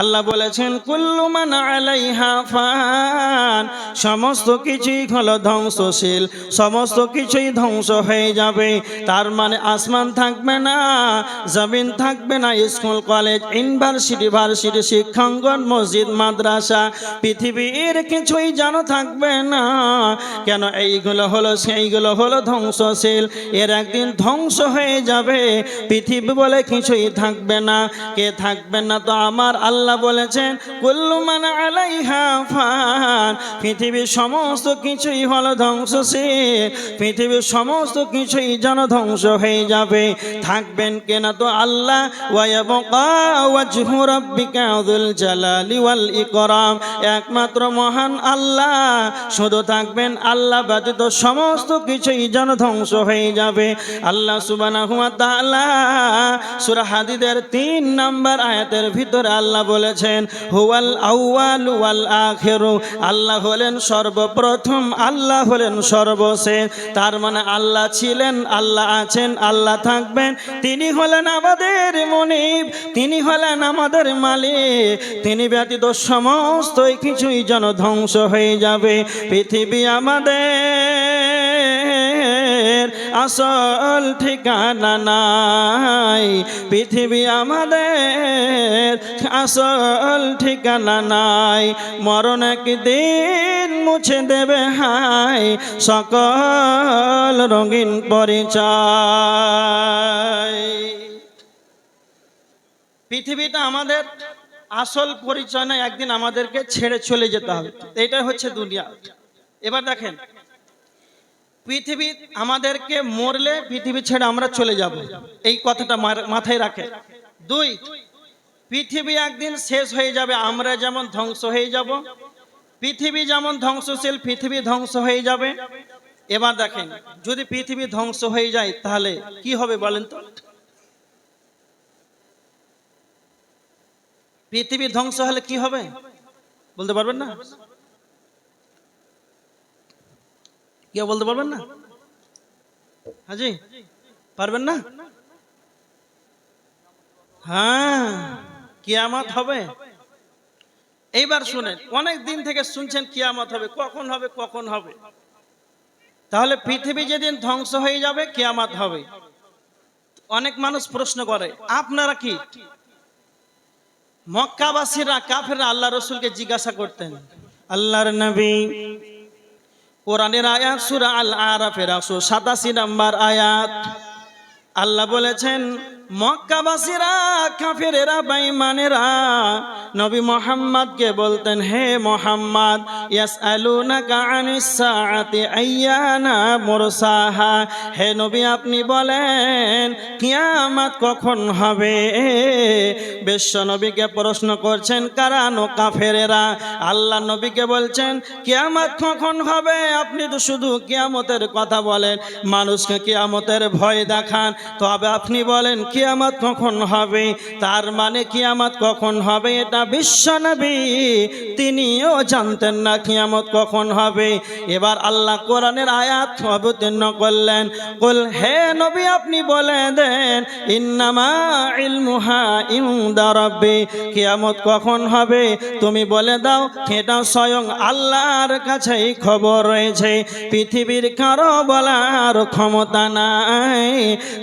আল্লাহ বলেছেন কুল্লু মান আলাইহা ফান, সমস্ত কিছুই হলো ধ্বংসশীল, সমস্ত কিছুই ধ্বংস হয়ে যাবে। তার মানে আসমান থাকবে না, জমিন থাকবে না, স্কুল কলেজ ইউনিভার্সিটি ভার্সিটি শিক্ষাঙ্গন মসজিদ মাদ্রাসা পৃথিবীর কিছুই যেন থাকবে না। কেন? এইগুলো হলো সেইগুলো হলো ধ্বংসশীল, এর একদিন ধ্বংস হয়ে যাবে। পৃথিবী বলে কিছুই থাকবে না। কে থাকবে না? তো আমার আল্লাহ বলেছেন কুল্লু মান আলাইহা ফান, পৃথিবীর সমস্ত কিছুই হলো ধ্বংসশীল, পৃথিবীর সমস্ত কিছুই যেন ধ্বংস হয়ে যাবে। থাকবেন কেনা? তো আল্লাহ ওয়ায়াবকা ওয়াজহু রাব্বিকা যুল জালালি ওয়াল ইকরাম, একমাত্র মহান আল্লাহ শুধু থাকবেন, আল্লাহ ব্যতীত সমস্ত কিছুই যেন ধ্বংস হয়ে যাবে। আল্লাহ সুবহানাহু ওয়া তাআলা সূরা হাদীদের 3 নম্বর আয়াতের ভিতরে আল্লাহ বলেছেন হুয়াল আউয়াল ওয়াল আখিরু, আল্লাহ হলেন সর্বপ্রথম, আল্লাহ হলেন সর্বশেষ। তার মানে আল্লাহ ছিলেন, আল্লাহ আছেন, আল্লাহ থাকবেন। তিনি হলেন আমাদের মুনিব, তিনি হলেন আমাদের মালিক, তিনি ব্যতীত সমস্ত কিছুই যেন ধ্বংস হয়ে যাবে। পৃথিবী আমাদের আসল ঠিকানা নাই, পৃথিবী আমাদের আসল ঠিকানা নাই। মরণ একদিন মুছে দেবে হাই সকল রঙিন পরিচয়। পৃথিবীটা আমাদের আসল পরিচয় নয়, একদিন আমাদেরকে ছেড়ে চলে যেতে হবে। এটাই হচ্ছে দুনিয়া। এবার দেখেন, পৃথিবী আমাদেরকে মরলে পৃথিবী ছেড়ে আমরা চলে যাব, এই কথাটা মাথায় রাখে। 2, পৃথিবী একদিন শেষ হয়ে যাবে, আমরা যেমন ধ্বংস হয়ে যাব। পৃথিবী যেমন ধ্বংসশীল, পৃথিবী ধ্বংস হয়ে যাবে। এবার দেখেন, যদি পৃথিবী ধ্বংস হয়ে যায় তাহলে কি হবে বলেন তো? পৃথিবী ধ্বংস হলে কি হবে বলতে পারবেন না? কেউ বলতে পারবেন না? হাজি পারবেন না? হ্যাঁ, কিয়ামত হবে। এইবার শুনেন, অনেক দিন থেকে শুনছেন কিয়ামত হবে, কখন হবে কখন হবে। তাহলে পৃথিবী যেদিন ধ্বংস হয়ে যাবে কিয়ামত হবে। অনেক মানুষ প্রশ্ন করে, আপনারা কি? মক্কাবাসীরা কাফেররা আল্লাহ রাসূলকে জিজ্ঞাসা করতেন, আল্লাহর নবী, কোরআনের আয়াত সূরা আল আরাফের 187 নম্বর আয়াত, আল্লাহ বলেছেন মক্কাবাসীরা কাফেরেরা বেঈমানেরা নবী মুহাম্মদকে বলতেন, হে মুহাম্মদ, ইয়াসআলুনাকা আনিস সাআতি আইয়ানা মুরসাহা, হে নবী আপনি বলেন কিয়ামত কখন হবে। বিশ্ব নবীকে প্রশ্ন করছেন কারা? কাফেরেরা। আল্লাহ নবীকে বলছেন কিয়ামত কখন হবে? আপনি তো শুধু কিয়ামতের কথা বলেন, মানুষকে কিয়ামতের ভয় দেখান, তবে আপনি বলেন কিয়ামত কখন হবে। তার মানে কিয়ামত কখন হবে এটা বিশ্ব নবী তিনিও জানতেন না কিয়ামত কখন হবে। এবার আল্লাহ কোরআনের আয়াত অবতীর্ণ করলেন, কুল, হে নবী আপনি বলে দেন ইন্নামা ইলমুহা ইনদা রাব্বি, কিয়ামত কখন হবে তুমি বলে দাও এটা স্বয়ং আল্লাহর কাছেই খবর রয়েছে, পৃথিবীর কারো বলার ক্ষমতা নাই।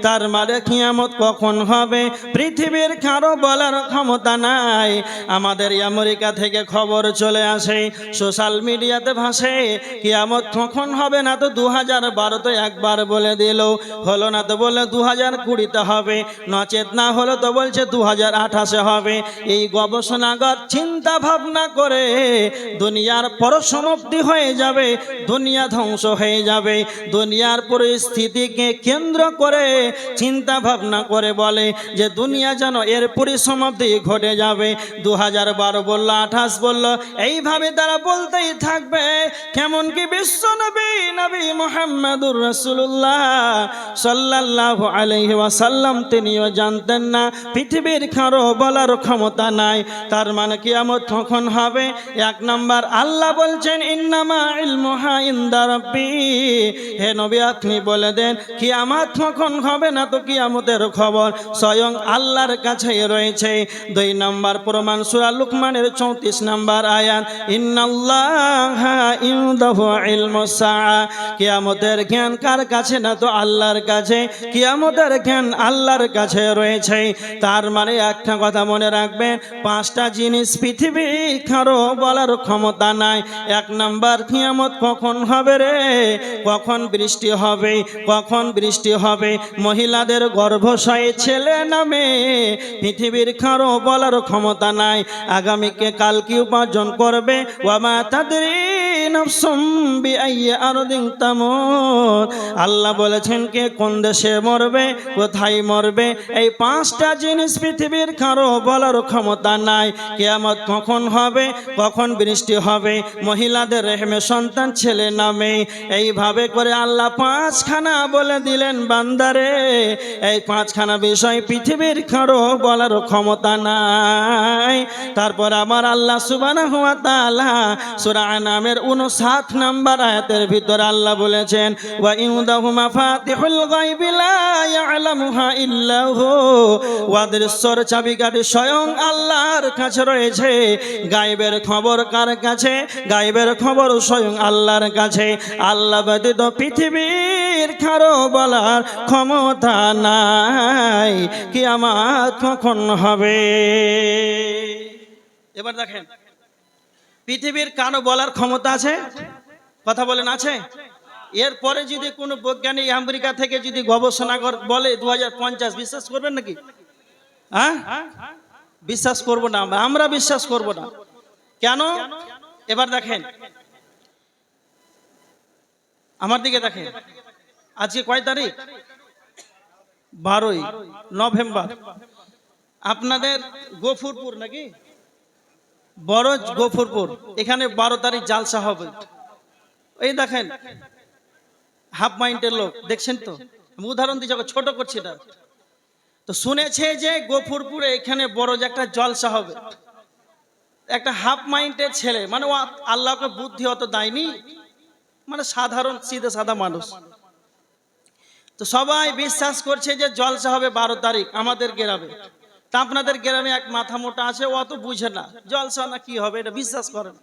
তার মানে কিয়ামত কখন হবে পৃথিবীর কারো বলার ক্ষমতা নাই। আমাদের আমেরিকা থেকে খবর চলে আসে, সোশ্যাল মিডিয়াতে ভাসে, কিয়ামত কখন হবে না তো 2012-তে একবার বলে দিল, হলো না তো বলে 2020-তে হবে, নচেত না হলো তো বলছে 2028-এ হবে। এই গবেষণাগার চিন্তা ভাবনা করে দুনিয়ার পরসমাপ্তি হয়ে যাবে, দুনিয়া ধ্বংস হয়ে যাবে। দুনিয়ার পরিস্থিতিকে কেন্দ্র করে চিন্তা ভাবনা করে বলে যে দুনিয়া যেন এর পরিসমাপ্তি ঘটে যাবে। 2012 বলল, 28 বলল, এইভাবে তারা বলতেই থাকবে। কেমন কি বিশ্ব নবী নবী মুহাম্মদুর রাসূলুল্লাহ সাল্লাল্লাহু আলাইহি ওয়াসাল্লাম তিনিও জানতেন না, পৃথিবীর কারো বলার ক্ষমতা নাই। তার মানে কিয়ামত কখন হবে? এক নাম্বার আল্লাহ বলছেন ইন্নামা ইলমুহা ইনদা রাব্বি, হে নবী আপনি বলে দেন কিয়ামত কখন হবে, না তো কিয়ামতের খবর স্বয়ং আল্লাহর কাছেই রয়েছে। দুই নাম্বার প্রমাণ সূরা লুকমানের 34 নাম্বার আয়াত, ইন্নাল্লাহা ইনদাহু ইলমুস সাআ, কিয়ামতের জ্ঞান কার কাছে, না তো আল্লাহর কাছে। কিয়ামতের জ্ঞান আল্লাহর কাছে রয়েছে। তার মানে একটা কথা মনে রাখবেন, পাঁচটা জিনিস পৃথিবী কারো বলার ক্ষমতা নাই। এক নাম্বার কিয়ামত কখন হবে রে, কখন বৃষ্টি হবে, কখন বৃষ্টি হবে। মহিলাদের গর্ভাশয়ে ছেলে নামে পৃথিবীর কারো বলার ক্ষমতা নাই। আগামীকে কাল কি উপার্জন করবে, ওয়ামা তাদরি নাফসুম বিআইয়ি আরদিন তামুত, আল্লাহ বলেছেন কে কোন দেশে মরবে, কোথায় মরবে। এই পাঁচটা জিনিস পৃথিবীর কারো বলার ক্ষমতা নাই। কিয়ামত কখন হবে, কখন বৃষ্টি হবে, মহিলাদের রেহমে সন্তান ছেলে নামে। এইভাবে করে আল্লাহ পাঁচখানা বলে দিলেন বান্দারে। এই পাঁচখানা বিষয় পৃথিবীর কারো বলার ক্ষমতা নাই। তারপর আমার আল্লাহ সুবহানাহু ওয়া তাআলা সূরা আনামের 59 নাম্বার আয়াতের ভিতর আল্লাহ বলেছেন ওয়া ইনদাহু মাফাতিহুল গায়বি লা ইয়ালামুহা ইল্লা হু, ওয়াদৃশ্যর চাবিকাঠি স্বয়ং আল্লাহর কাছে রয়েছে। গায়বের খবর কার কাছে? গায়বের খবর স্বয়ং আল্লাহর কাছে। আল্লাহ ব্যতীত পৃথিবীর কারো বলার ক্ষমতা নাই কিয়ামত কখন হবে। এবার দেখেন, পৃথিবীর কারো বলার ক্ষমতা আছে? কথা বলেন আছে? এরপরে যদি কোনো বৈজ্ঞানিক আমেরিকা থেকে যদি গবেষণা বলে 2050, বিশ্বাস করবেন নাকি? হ্যাঁ, বিশ্বাস করব না, আমরা বিশ্বাস করব না। কেন? এবার দেখেন, আমার দিকে দেখেন, আজকে কয় তারিখ? 12 নভেম্বর। আপনাদের গফুরপুর নাকি, বড় গফুরপুর, এখানে 12 তারিখ জালসা হবে। এই দেখেন হাফ মাইন্ডের লোক, দেখছেন তো, আমি উদাহরণ দিচ্ছি, ছোট করছি না। তো শুনেছে যে গফুরপুরে এখানে বড় যে একটা জলসা হবে। একটা হাফ মাইন্ডের ছেলে, মানে ও আল্লাহকে বুদ্ধি অত দেয়নি, মানে সাধারণ সিধে সাদা মানুষ। তো সবাই বিশ্বাস করছে যে জলসা হবে 12 তারিখ আমাদের গ্রামে। তা আপনাদের গ্রামে এক মাথা মোটা আছে, ও অত বুঝে না জলসা না কি হবে, এটা বিশ্বাস করে না।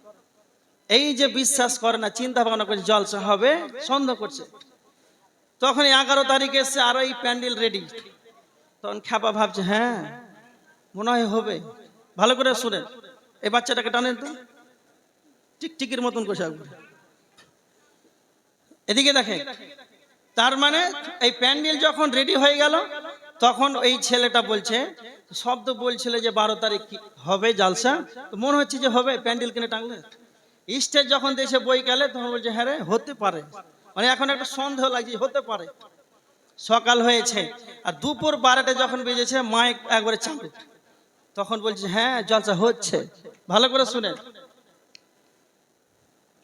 এই যে বিশ্বাস করে না, চিন্তা ভাবনা করছে জলসা হবে, সন্দেহ করছে। তখন 11 তারিখ এসছে, আর এই প্যান্ডেল রেডি। তখন খ্যাপা ভাবছে হ্যাঁ মনে হয় হবে। ভালো করে শুনেন, এই বাচ্চাটাকে টানেন তো, টিকটিকির মতন করে। এদিকে দেখেন, তার মানে এই প্যান্ডেল যখন রেডি হয়ে গেল, তখন এই ছেলেটা বলছে, শব্দ বলছিল যে 12 তারিখ হবে জালসা, তো মনে হচ্ছে যে হবে, প্যান্ডেল কিনে টাঙলে। স্টেজ যখন দেশে বই গেলে তখন বলছে হ্যাঁ রে হতে পারে, মানে এখন একটা সন্দেহ লাগছে হতে পারে। সকাল হয়েছে, আর দুপুর 12টা যখন বেজেছে, মাইক একবারে চালু, তখন বলছে হ্যাঁ জলসা হচ্ছে। ভালো করে শুনেন,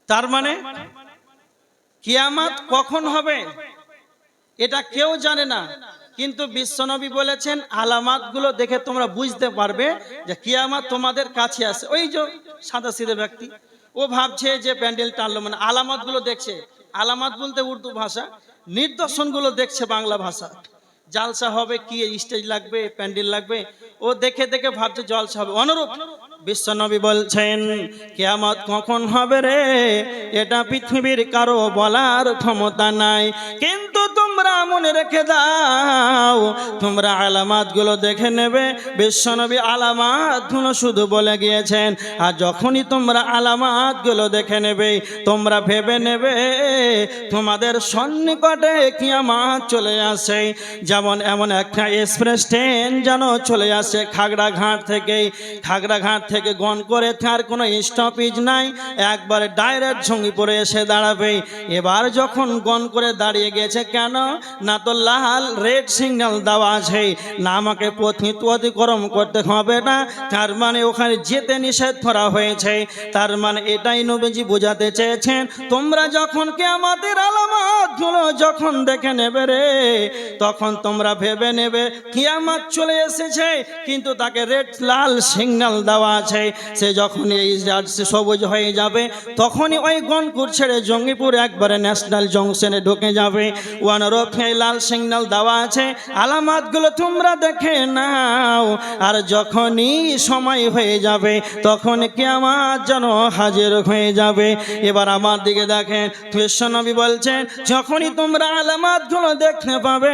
তার মানে কিয়ামত কখন হবে এটা কেউ জানে না, কিন্তু বিশ্বনবী বলেছেন আলামাতগুলো দেখে তোমরা বুঝতে পারবে যে কিয়ামত তোমাদের কাছে আসে। ওই যে সাদা সিধে ব্যক্তি, ও ভাবছে যে প্যান্ডেল টানলো, মানে আলামাতগুলো দেখছে। আলামাত বলতে উর্দু ভাষা, নিদর্শনগুলো দেখছে বাংলা ভাষা। জালসা হবে, কি স্টেজ লাগবে, প্যান্ডেল লাগবে, ও দেখে দেখে ভাবছে জলসা হবে। অনুরূপ বিশ্বনবী বলছেন কিয়ামত কখন হবে রে, এটা পৃথিবীর কারো বলার ক্ষমতা নাই। কিন্তু তোমরা মনে রেখে দাও, তোমরা আলামাতগুলো দেখে নেবে। বিশ্বনবী আলামাতগুলো শুধু বলে গিয়েছেন, আর যখনই তোমরা আলামাতগুলো দেখে নেবে, তোমরা ভেবে নেবে তোমাদের সন্নিকটে কিয়ামত চলে আসে। যেমন এমন একটা এক্সপ্রেস ট্রেন যেন চলে আসে খাগড়াঘাট থেকে গন করে, তার কোনো স্টপেজ নাই, একবারে ডাইরেক্ট ঝুঁকি পড়ে এসে দাঁড়াবে। এবার যখন গন করে দাঁড়িয়ে গেছে, কেন না তো লাল রেড সিগন্যাল দেওয়া আছে, না আমাকে পথিত অতিক্রম করতে হবে না, তার মানে ওখানে যেতে নিষেধ করা হয়েছে। তার মানে এটাই নবীজি বোঝাতে চেয়েছেন, তোমরা যখন কিয়ামতের আলামতগুলো যখন দেখে নেবে রে, তখন তোমরা ভেবে নেবে কিয়ামত চলে এসেছে, কিন্তু তাকে রেড লাল সিগন্যাল দেওয়া আছে। সে যখন এই সবুজ হয়ে যাবে, তখনই ওই গনপুর ছেড়ে জঙ্গিপুর একবারে ন্যাশনাল জংশনে ঢুকে যাবে। ওয়ানরফে লাল সিগন্যাল দেওয়া আছে, আলামতগুলো তোমরা দেখে নাও। আর যখনই সময় হয়ে যাবে, তখন কিয়ামত যেন হাজির হয়ে যাবে। এবার আমার দিকে দেখেন, বিশ্বনবী বলছেন, যখনই তোমরা আলামতগুলো দেখতে পাবে,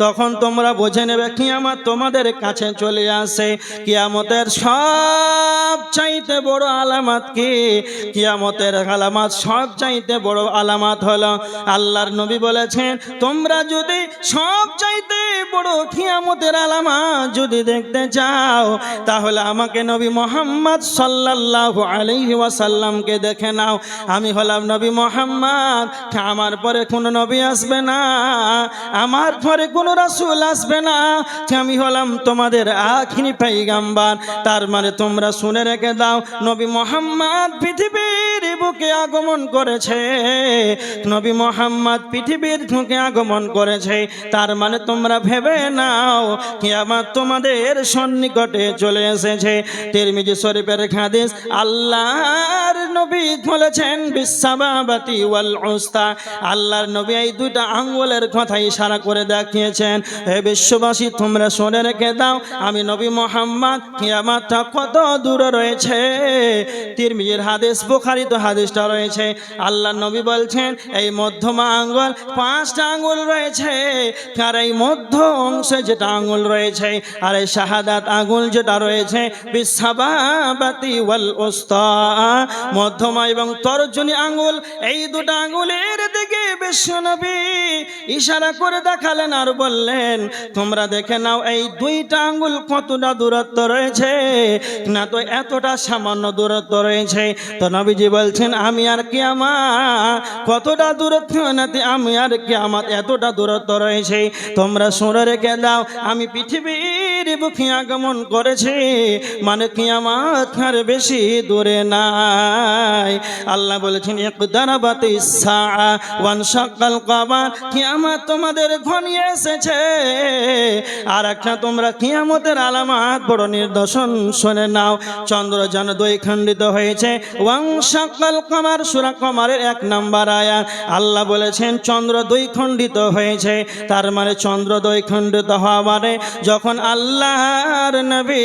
তখন তোমরা বুঝে নেবে কিয়ামত তোমাদের কাছে চলে আসে। কিয়ামতের সব চাইতে বড় আলামত কি? কিয়ামতের আলামত সব চাইতে বড় আলামত হলো, আল্লাহর নবী বলেছেন, তোমরা যদি সব চাইতে বড় কিয়ামতের আলামত যদি দেখতে চাও, তাহলে আমাকে নবী মুহাম্মদ সাল্লাল্লাহু আলাইহি ওয়াসাল্লামকে দেখে নাও। আমি হলাম নবী মুহাম্মদ, আমার পরে কোনো নবী আসবে না, আমার পরে কোনো রাসূল আসবে না, আমি হলাম তোমাদের আখিরি পয়গম্বর। তার মানে তোমরা শুনে রেখে দাও, নবী মুহাম্মদ পৃথিবীর বুকে আগমন করেছে, নবী মুহাম্মদ পৃথিবীর বুকে আগমন করেছে। তার মানে তোমরা ভেবে নাও কিয়ামত তোমাদের সন্নিকটে চলে এসেছে। তিরমিজি শরীফের হাদিস, আল্লাহর নবী বলেছেন বিসাবাবাতি ওয়াল উস্তা, আল্লাহর নবী এই দুইটা আঙ্গুলের কথা ইশারা করে দেখিয়েছেন, হে বিশ্ববাসী তোমরা শুনে রেখে দাও, আমি নবী মুহাম্মদ কিয়ামতটা কত দূরে রয়েছে। তিরমিজির হাদিস, বুখারীতে হাদিসটা রয়েছে, আল্লাহর নবী বলছেন এই মধ্যমা আঙ্গুল, পাঁচটা আঙ্গুল রয়েছে, আর এই মধ্য অংশে যেটা আঙ্গুল রয়েছে, আর এই শাহাদাত আঙ্গুল যেটা রয়েছে, বিসাবাবাতি ওয়াল উস্তা, মধ্যমা এবং তর্জনী আঙ্গুল, এই দুটো আঙ্গুলের দিকে বিশ্বনবী ইশারা করে দেখালেন আর বললেন, তোমরা দেখে নাও এই দুইটা আঙ্গুল কতটা দূরত্ব রয়েছে, না তো এতটা সামান্য দূরত্ব রয়েছে। তো নবীজি বলছেন, আমি আর কিয়ামত কতটা দূরত্ব, নাতে আমি আর কিয়ামত এতটা দূরত্ব রয়েছে। তোমরা শুনে রেখে দাও, আমি পৃথিবীর বুকে আগমন করেছি, মানে কিয়ামত আর বেশি দূরে নাই। আল্লাহ বলেছেন, ইকতারাবাতিস সাআ ওয়ানশাক্কাল কমার, কিয়ামত তোমাদের ঘনিয়ে এসেছে। আর একটা তোমরা কিয়ামতের আলামত বড় নিদর্শন শুনে নাও, চন্দ্র যেন দুই খণ্ডিত হয়েছে। ওয়ানশাক্কাল কমার, সূরা কমারের 1 নম্বর আয়াত, আল্লাহ বলেছেন চন্দ্র দুই খণ্ডিত হয়েছে। তার মানে চন্দ্র দুই খণ্ডিত হওয়া মানে যখন আল্লাহর নবী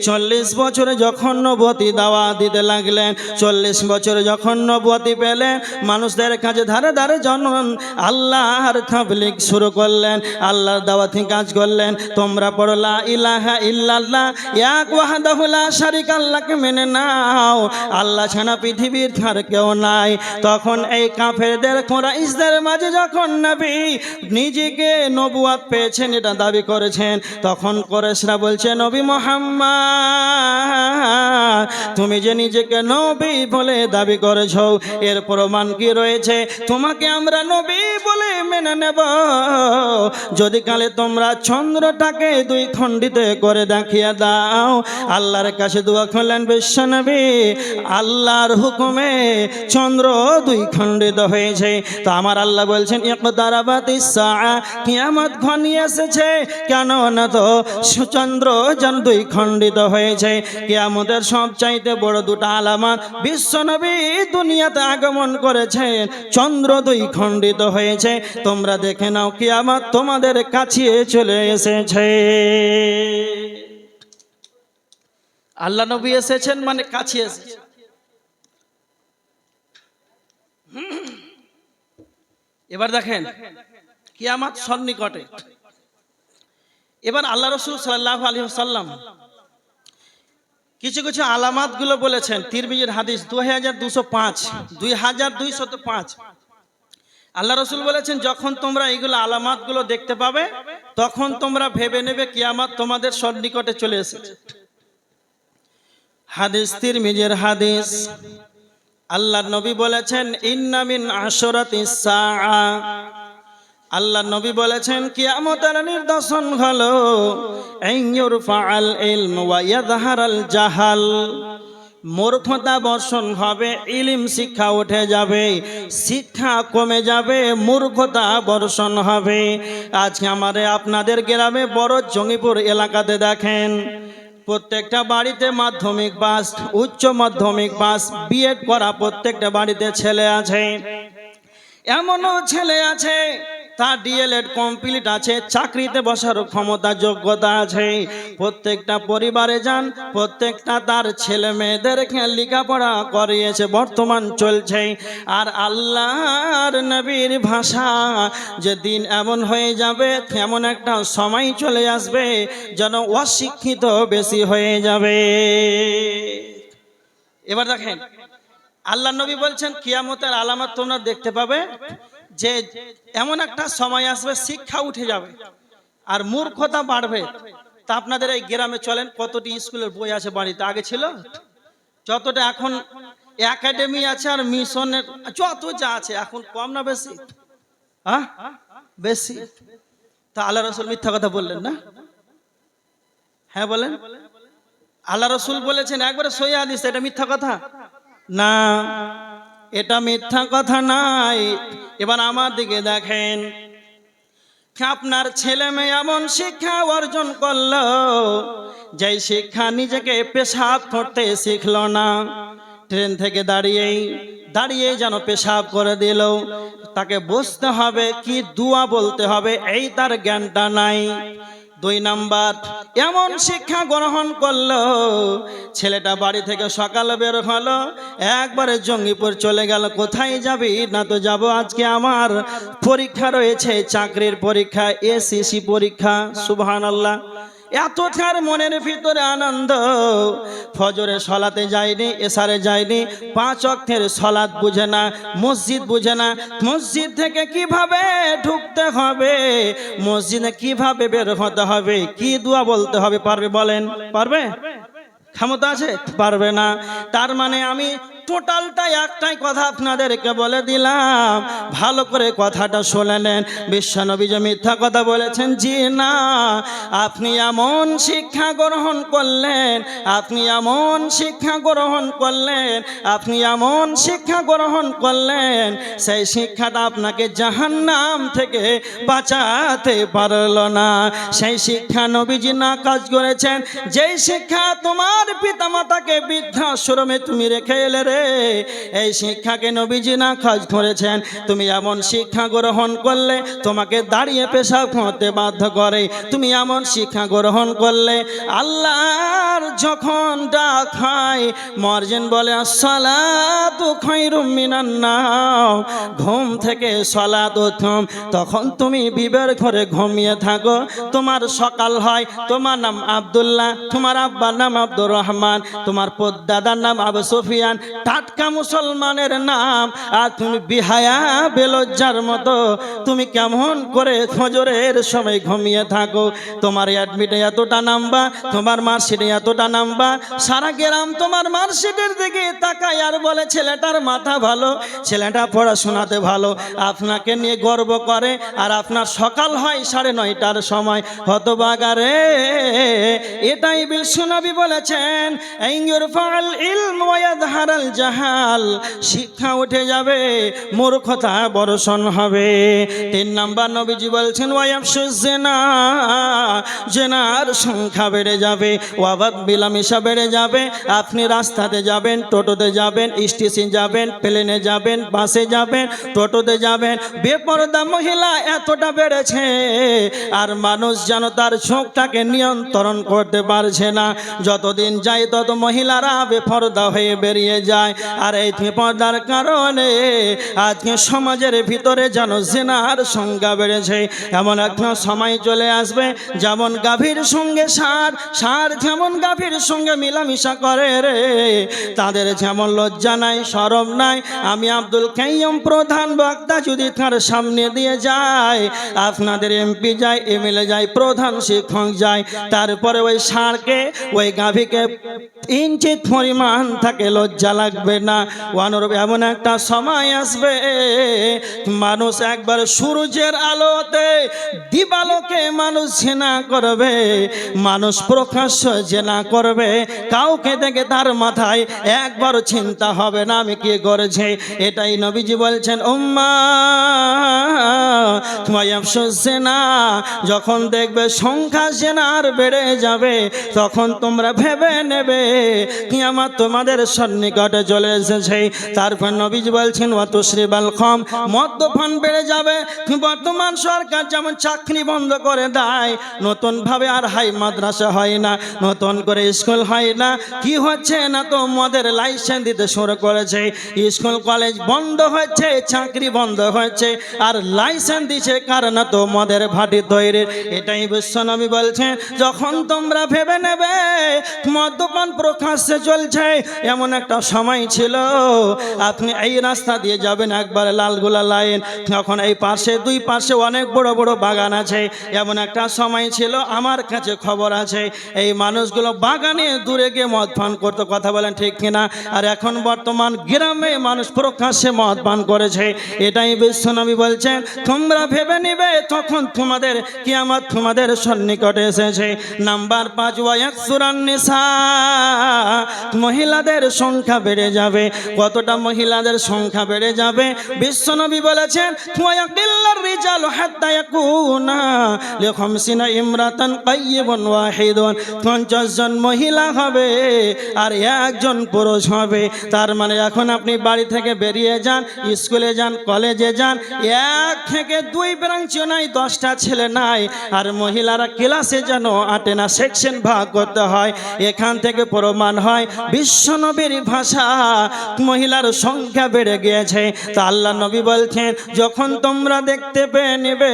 40 বছরে যখন নবুয়তি দাওয়াত দিতে লাগলেন, 40 বছরে যখন নবুয়তি পেলেন, মানুষদের কাছে ধারে ধারে জনন আল্লাহর তাবলীগ শুরু করলেন, আল্লাহর দাওয়াতি কাজ করলেন। তোমরা পড়ো লা ইলাহা ইল্লাল্লাহ, এক ওয়াহদাহু লা শারীকা লাহু, মেনে নাও আল্লাহ ছাড়া পৃথিবীর আর কেউ নাই। তখন এই কাফেরদের কুরাইশদের মাঝে যখন নবী নিজেকে নবুয়ত পেয়েছেন এটা দাবি করেছেন, তখন কুরাইশরা বলছে, নবী মুহাম্মদ তুমি যে নিজেকে নবী বলে দাবি করেছো, এর প্রমাণ কি রয়েছে? তোমাকে আমরা নবী বলে মেনে নেব যদি কালে তোমরা চন্দ্রটাকে দুই খণ্ডিত করে দেখিয়ে দাও। আল্লাহর কাছে দোয়া করলেন বিশ্বনবী, আল্লাহর হুকুমে চন্দ্র দুই খণ্ডিত হয়েছে। তো আমার আল্লাহ বলছেন, ইকতারাবাতিস সাআ, কিয়ামত ঘনিয়ে এসেছে। কেন না তো চন্দ্র যেন দুই খণ্ডিত হয়েছে। কিয়ামতের সবচাইতে বড় দুটো আলামত, বিশ্বনবী দুনিয়াতে আগমন করেছেন, চন্দ্র দুই খণ্ডিত হয়েছে। তোমরা দেখে নাও কিয়ামত তোমাদের কাছে চলে এসেছে। আল্লাহ নবী এসেছেন মানে কাছে এসেছে। এবার দেখেন কিয়ামত সন্নিকটে। এবার আল্লাহ রাসূল সাল্লাল্লাহু আলাইহি ওয়াসাল্লাম কিছু কিছু আলামত গুলো বলেছেন। তিরমিজির হাদিস 2205 আল্লাহ রাসূল বলেছেন, যখন তোমরা এইগুলো আলামত গুলো দেখতে পাবে, তখন তোমরা ভেবে নেবে কিয়ামত তোমাদের সন্নিকটে চলে এসেছে। হাদিস তিরমিজির হাদিস, আল্লাহর নবী বলেছেন, ইন্না মিন আশরাতিস সাআ, আল্লাহ নবী বলেছেন কিয়ামতের নিদর্শন হলো আইয়ুরফাআল ইলম ওয়া ইয়াযহারাল জাহাল, মূর্খতা বর্ষণ হবে, ইলম শিক্ষা উঠে যাবে, শিক্ষা কমে যাবে, মূর্খতা বর্ষণ হবে। আজকে আপনাদের গ্রামে বড় জঙ্গিপুর এলাকাতে দেখেন প্রত্যেকটা বাড়িতে মাধ্যমিক পাস, উচ্চ মাধ্যমিক পাস, বিএড করা প্রত্যেকটা বাড়িতে ছেলে আছে। এমনও ছেলে আছে তার ডিএলএড কমপ্লিট আছে, চাকরিতে বসার ক্ষমতা যোগ্যতা আছে। প্রত্যেকটা পরিবারে যান, প্রত্যেকটা তার ছেলে মেয়েদেরকে লেখাপড়া করিয়েছে, বর্তমান চলছে। আর আল্লাহর নবীর ভাষা, যে দিন এমন হয়ে যাবে, এমন একটা সময় চলে আসবে যেন অশিক্ষিত বেশি হয়ে যাবে। এবার দেখেন আল্লাহ নবী বলছেন কিয়ামতের আলামত তোমরা দেখতে পাবে যে এমন একটা সময় আসবে শিক্ষা উঠে যাবে আর মূর্খতা বাড়বে। তা আপনাদের এই গ্রামে চলেন, কতটি স্কুলের বই আছে বাড়িতে? আগে ছিল যতটা, এখন একাডেমি আছে আর মিশনের যত যা আছে, এখন কম না বেশি? হ্যাঁ বেশি। তা আল্লাহ রসুল মিথ্যা কথা বললেন না? হ্যাঁ বলেন। আল্লাহ রসুল বলেছেন একবারে সহি হাদিস, এটা মিথ্যা কথা না, এটা মিথ্যা কথা নাই। এবার আমার দিকে দেখেন, আপনার ছেলে মেয়ে এমন শিক্ষা অর্জন করলো যে শিক্ষা নিজেকে পেশাব করতে শিখলো না, ট্রেন থেকে দাঁড়িয়ে যেন পেশাব করে দিল, তাকে বুঝতে হবে কি দুয়া বলতে হবে, এই তার জ্ঞানটা নাই। 2 নাম্বার, এমন শিক্ষা গ্রহণ করলো ছেলেটা বাড়ি থেকে সকালে বের হলো, একবারে জঙ্গিপুর চলে গেল। কোথায় যাবি? না তো যাব আজকে আমার পরীক্ষা রয়েছে, চাকরির পরীক্ষা, এসএসসি পরীক্ষা। সুবহানাল্লাহ। এতটার মনের ভিতরে আনন্দ, ফজরে সলাতে যায়নি, এশারে যায়নি, 5 ওয়াক্তের সলাত বুঝে না, মসজিদ বুঝে না, মসজিদ থেকে কিভাবে ঢুকতে হবে, মসজিদে কিভাবে বের হতে হবে, কি দোয়া বলতে হবে, পারবে? বলেন পারবে? ক্ষমতা আছে? পারবে না। তার মানে আমি টোটালটা একটাই কথা আপনাদেরকে বলে দিলাম, ভালো করে কথাটা শুনে নেন। বিশ্বনবী যে মিথ্যা কথা বলেছেন, জি না, আপনি এমন শিক্ষা গ্রহণ করলেন, আপনি এমন শিক্ষা গ্রহণ করলেন, আপনি এমন শিক্ষা গ্রহণ করলেন, সেই শিক্ষাটা আপনাকে জাহান্নাম থেকে বাঁচাতে পারল না। সেই শিক্ষা নবীজি না কাজ করেছেন, যেই শিক্ষা তোমার পিতামাতাকে বৃদ্ধাশ্রমে তুমি রেখে এলে রে, এই শিক্ষাকে নবীজি না কাজ করেছেন। তুমি এমন শিক্ষা গ্রহণ করলে তোমাকে দাঁড়িয়ে পেশাব করতে বাধ্য করে, তুমি এমন শিক্ষা গ্রহণ করলে আল্লাহর যখন ডাক হয়, মুয়াজ্জিন বলে আসসালাতু খায়রুম মিনান নাওম, ঘুম থেকে সালাত উত্তম, তখন তুমি বিবের ঘরে ঘুমিয়ে থাকো, তোমার সকাল হয়, তোমার নাম আব্দুল্লাহ, তোমার আব্বার নাম আব্দুর রহমান, তোমার দাদার নাম আবু সুফিয়ান, টাটকা মুসলমানের নাম, আর তুমি বিহায়া বেলজ্জার মতো তুমি কেমন করে ফজরের সময় ঘুমিয়ে থাকো। তোমার অ্যাডমিটে এতটা নাম্বার, তোমার মার্কশিটে এতটা নাম্বার, সারা গ্রাম তোমার মার্কশিটের দিকে তাকায় আর বলে ছেলেটার মাথা ভালো, ছেলেটা পড়াশোনাতে ভালো, আপনাকে নিয়ে গর্ব করে। আর আপনার সকাল হয় 9:30টার সময়। হতভাগারে, এটাই বিশ্বনবী বলেছেন আইয়ুরফাআল ইলম ওয়া ইয়াযহারাল জাহাল, শিক্ষা উঠে যাবে, মূর্খতা বর্ষণ হবে। 3 নাম্বার নবীজি বলছেন ওয়ায়াফশুজ জিনা, জিনার সংখ্যা বেড়ে যাবে, ওয়াবাদ বিলামিশা বেড়ে যাবে। আপনি রাস্তাতে যাবেন, টোটোতে যাবেন, স্টেশন যাবেন, প্লেনে যাবেন, বাসে যাবেন, টোটোতে যাবেন, বেপরদা মহিলা এতটা বেড়েছে আর মানুষ যেন তার চোখটাকে নিয়ন্ত্রণ করতে পারছে না। যতদিন যায় তত মহিলারা বেপরদা হয়ে বেরিয়ে যায়। আর এই বেপরদার কারণে আজকে সমাজের ভিতরে যেন জিনার সংখ্যা বেড়েছে। এমন একটা সময় চলে আসবে যেমন গাভীর সঙ্গে ষাঁড়, ষাঁড় যেমন গাভীর সঙ্গে মিলামিশা করে রে, তাদের যেমন লজ্জা নাই, শরম নাই। আমি আব্দুল কাইয়ুম প্রধান বক্তা যদি তার সামনে দিয়ে যায়, আপনাদের এমপি যায়, এমএলএ যায়, প্রধান শিক্ষক যায়, তারপরে ওই ষাঁড়কে, ওই গাভীকে ইঞ্চিত পরিমাণ থাকে লজ্জা লাগে। রাখবে না। অনুরূপ এমন একটা সময় আসবে মানুষ একবার সূর্যের আলোতে দিবালোকে মানুষ জেনা করবে, মানুষ প্রকাশ্য জেনা করবে, কাউকে দেখে তার মাথায় একবার চিন্তা হবে না আমি কি করেছি। এটাই নবীজি বলছেন জেনা, যখন দেখবে সংখ্যা জেনার বেড়ে যাবে তখন তোমরা ভেবে নেবে কিয়ামত তোমাদের সন্নিকটে চলে এসেছে। তারপর নবীজি বলছেন ওয়াতুশরিবাল খাম, মদ্যপান বেড়ে যাবে। বর্তমান সরকার যেমন চাকরি বন্ধ করে দেয়, নতুন ভাবে আর হাই মাদ্রাসা হয় না, নতুন করে স্কুল হয় না, কি হচ্ছে না তো মদের লাইসেন্স দিতে শুরু করেছে, স্কুল কলেজ বন্ধ হচ্ছে, চাকরি বন্ধ হচ্ছে, আর লাইসেন্স দিছে কারণ তো মদের ভাটি তৈরির। এটাই বিশ্বনবী বলছেন যখন তোমরা ভেবে নেবে মদ্যপান প্রকাশ্যে চলছে, এমন একটা সময় ছিল আপনি এই রাস্তা দিয়ে যাবেন একবার লালগোলা লাইন, তখন এই পাশে দুই পাশে অনেক বড় বড় বাগান আছে। এমন একটা সময় ছিল, আমার কাছে খবর আছে, এই মানুষগুলো বাগানে দূরে গিয়ে মদ পান করতো, কথা বলেন ঠিক কিনা? আর এখন বর্তমান গ্রামে মানুষ প্রকাশ্যে মদ পান করেছে। এটাই বিশ্বনবী বলছেন তোমরা ভেবে নিবে তখন তোমাদের কিয়ামত তোমাদের সন্নিকটে এসেছে। নাম্বার 5 ওয়ায়াকসুরান নিসা, মহিলাদের সংখ্যা বেড়ে যাবে। কতটা মহিলাদের সংখ্যা বেড়ে যাবে? বিশ্বনবী বলেছেন ওয়ায়াকিল্লার রিজালু হাত্তা ইয়াকুনা লিখামসিনা ইমরাতান কাইয়িবুন ওয়াহিদুন, 50 জন মহিলা হবে আর একজন পুরুষ হবে। তার মানে এখন আপনি বাড়ি থেকে বেরিয়ে যান, স্কুলে যান, কলেজে যান, 1 থেকে 2 ব্রাঞ্চও নাই, 10টা ছেলে নাই, আর মহিলারা ক্লাসে যেন আটে না, সেকশন ভাগ করতে হয়। এখান থেকে প্রমাণ হয় বিশ্বনবীর ভাষা মহিলার সংখ্যা বেড়ে গিয়েছে। তা আল্লাহ নবী বলছেন যখন তোমরা দেখতে পেয়ে নেবে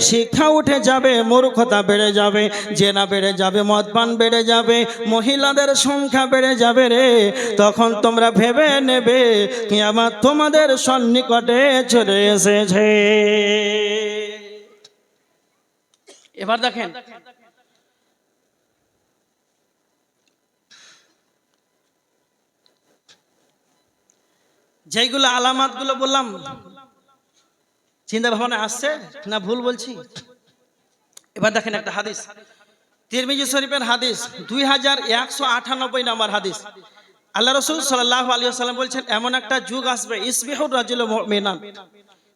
শিক্ষা উঠে যাবে, মূর্খতা বেড়ে যাবে, জেনা বেড়ে যাবে, মদপান বেড়ে যাবে, মহিলাদের সংখ্যা বেড়ে যাবে রে, তখন তোমরা ভেবে নেবে কিয়ামত তোমাদের সন্নিকটে চলে এসেছে। এবার দেখেন যেইগুলো আলামাতগুলো বললাম, চিন্তা ভাবনা আসছে না ভুল বলছি? এবার দেখেন একটা হাদিস, তিরমিজি শরীফের হাদিস 2198 নম্বর হাদিস। আল্লাহ রাসূল সাল্লাল্লাহু আলাইহি ওয়াসাল্লাম বলছেন এমন একটা যুগ আসবে ইসবিহুর রাজুলু মুমিনান,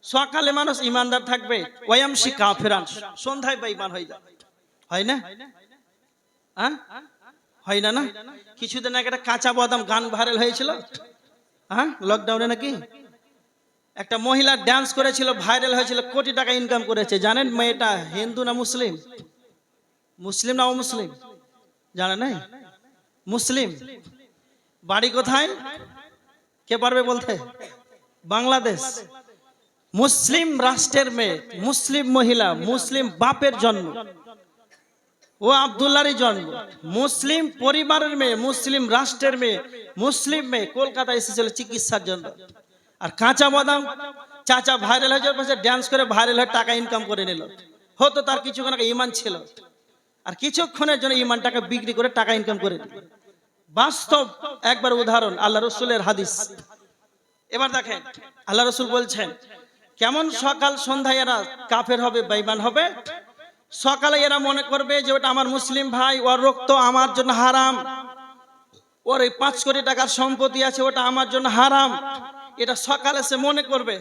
সকালে মানুষ ইমানদার থাকবে, ওয়ায়ামশি কাফিরান, সন্ধ্যায় বেঈমান হয়ে যাবে। হয় না? হ্যাঁ হয় না? না কিছুদিন আগে একটা কাঁচা বাদাম গান ভাইরাল হয়েছিল, হ্যাঁ লকডাউনে নাকি একটা মহিলা ডান্স করেছিল, ভাইরাল হয়েছিল, কোটি টাকা ইনকাম করেছে। জানেন মেয়েটা হিন্দু না মুসলিম? মুসলিম না অমুসলিম জানেন? নাই মুসলিম। বাড়ি কোথায় কে পারবে বলতে? বাংলাদেশ। মুসলিম রাষ্ট্রের মেয়ে, মুসলিম মহিলা, মুসলিম বাপের জন্ম, ও আব্দুল্লাহরই জন্ম, মুসলিম পরিবারের মেয়ে, মুসলিম রাষ্ট্রের মেয়ে, মুসলিম মেয়ে, কলকাতায় এসেছিল চিকিৎসার জন্য। আর কাঁচা বাদাম চাচা ভাইরাল হয়ে যাওয়ার পাশে ডান্স করে ভাইরাল হয়ে টাকা ইনকাম করে নিল। হয়তো তার কিছুক্ষণ আগে ঈমান ছিল, আর কিছুক্ষণের জন্য ঈমানটাকে বিক্রি করে টাকা ইনকাম করে দিল। বাস্তব একবার উদাহরণ, আল্লাহ রসুলের হাদিস। এবার দেখেন আল্লাহ রসুল বলছেন কেমন সকাল সন্ধ্যায় এরা কাফের হবে, বেঈমান হবে। সকালে এরা মনে করবে যে ওটা আমার মুসলিম ভাই, ওর রক্ত আমার জন্য হারাম, ওর এই 5 কোটি টাকার সম্পত্তি আছে ওটা আমার জন্য হারাম, এটা সকালে সে মনে করবে।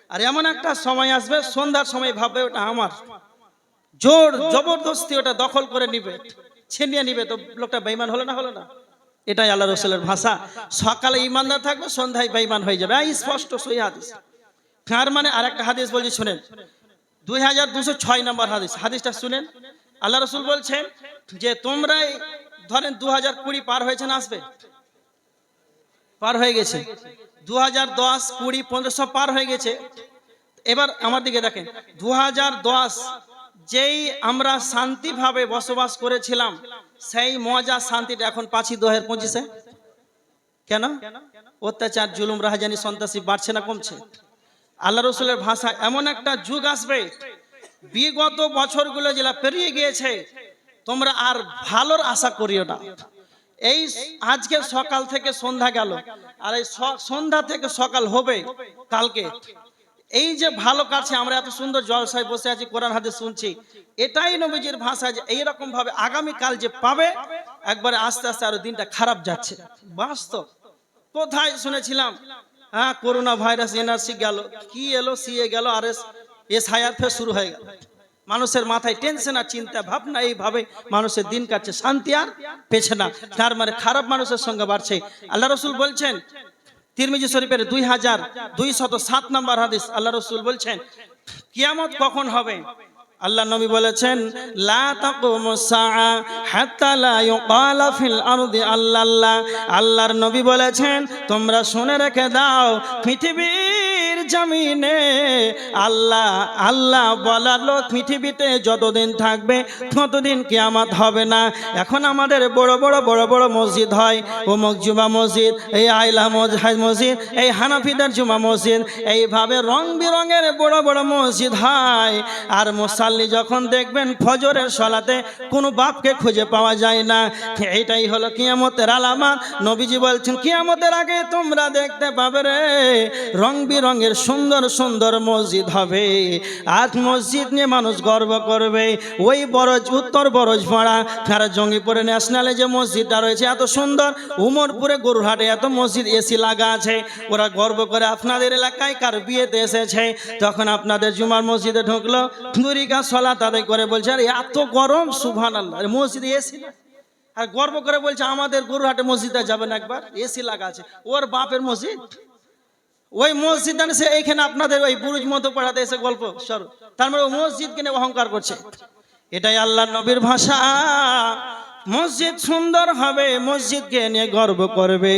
আর এমন একটা সময় আসবে সন্ধ্যার সময় ভাববে ওটা আমার, জোর জবরদস্তি ওটা দখল করে নিবে, ছিনিয়ে নিবে। তো লোকটা বেঈমান হলো না? হলো না? এটাই আল্লাহ রসুলের ভাষা। সকালে ইমানদার থাকবে, সন্ধ্যায় বেঈমান হয়ে যাবে, স্পষ্ট সহিহ হাদিস। তার মানে আরেকটা হাদিস বলছি শুনেন, 2206 নম্বর হাদিস। হাদিসটা শুনেন, আল্লাহ রসুল বলছেন যে তোমরাই ধরেন 2020 পার হয়েছে না, আসবে পার হয়ে গেছে, 2010, 20, 15 সব পার হয়ে গেছে। এবার আমার দিকে দেখেন, 2010 যেই আমরা শান্তিভাবে বসবাস করেছিলাম সেই মজা শান্তিটা এখন পাচ্ছি 2025-এ। কেন? অত্যাচার, জুলুম, রাহাজানি, সন্ত্রাসী বাড়ছে না কমছে? আল্লাহ রসুলের ভাষা এমন একটা যুগ আসবে, বিগত বছরগুলো যেটা পেরিয়ে গিয়েছে তোমরা আর ভালোর আশা করিও না। এই আজকে সকাল থেকে সন্ধ্যা গেল, আর এই সন্ধ্যা থেকে সকাল হবে কালকে। এই যে ভালো কাছে আমরা এত সুন্দর জলসায় বসে আছি, কোরআন হাদিস শুনছি, এটাই নবীজির ভাষা যে এইরকম ভাবে আগামীকাল যে পাবে, একবারে আস্তে আস্তে আরো দিনটা খারাপ যাচ্ছে। বাস্তব কোথায় শুনেছিলাম, হ্যাঁ করোনা ভাইরাস এনআরসি গেল, কি এলো সিএ গেল, আর এস হায়ার ফের শুরু হয়ে গেল। মানুষের মাথায় টেনশন আর চিন্তা ভাবনা, এইভাবে মানুষের দিন কাটছে, শান্তি আর পেছে না। তার মানে খারাপ মানুষের সঙ্গে বাড়ছে। আল্লাহ রসুল বলছেন তিরমিজি শরীফের 2207 নম্বর হাদিস, আল্লাহ রসুল বলছেন কিয়ামত কখন হবে। আল্লাহ নবী বলেছেন লা তাকুমুস সাআ হাত্তা লা ইউকালা ফিল আরদি আল্লাহ। আল্লাহর নবী বলেছেন তোমরা শুনে রেখে দাও, পৃথিবীর জমিনে আল্লাহ আল্লাহ বলার লোক পৃথিবীতে যতদিন থাকবে ততদিন কিয়ামত হবে না। এখন আমাদের বড় বড় মসজিদ হয়, অমুক জুমা মসজিদ, এই আইলা মসজিদ, এই হানাফিদের জুমা মসজিদ, এইভাবে রং বেরঙের বড় মসজিদ হয়। আর মুসাল্লি যখন দেখবেন ফজরের সালাতে কোনো বাপকে খুঁজে পাওয়া যায় না, এইটাই হলো কিয়ামতের আলামত। নবীজি বলছেন কিয়ামতের আগে তোমরা দেখতে পাবে রে রং বেরঙের সুন্দর সুন্দর মসজিদ হবে, আর মসজিদ নিয়ে মানুষ গর্ব করবে। ওই উত্তর বরজপাড়া আর জঙ্গিপুরে ন্যাশনালে যে মসজিদটা রয়েছে এত সুন্দর, উমরপুরে গরুরহাটে এত মসজিদ এসি লাগা আছে, ওরা গর্ব করে আপনাদের এলাকায় কার বিয়েতে এসেছে, তখন আপনাদের জুমার মসজিদে ঢুকলো, দুই রাকাত সালাত আদায় করে বলছে আরে এত গরম, সুবহানাল্লাহ, মসজিদে এসি না, আর গর্ব করে বলছে আমাদের গরুরহাটে মসজিদে যাবেন একবার, এসি লাগা আছে, ওর বাপের মসজিদ। ওই মসজিদ সে এইখানে আপনাদের ওই বুরুজ মতো পড়াতে এসে গল্প সর, তার মানে মসজিদ কিনে অহংকার করছে। এটাই আল্লাহ নবীর ভাষা। মসজিদ সুন্দর হবে, মসজিদকে নিয়ে গর্ব করবে,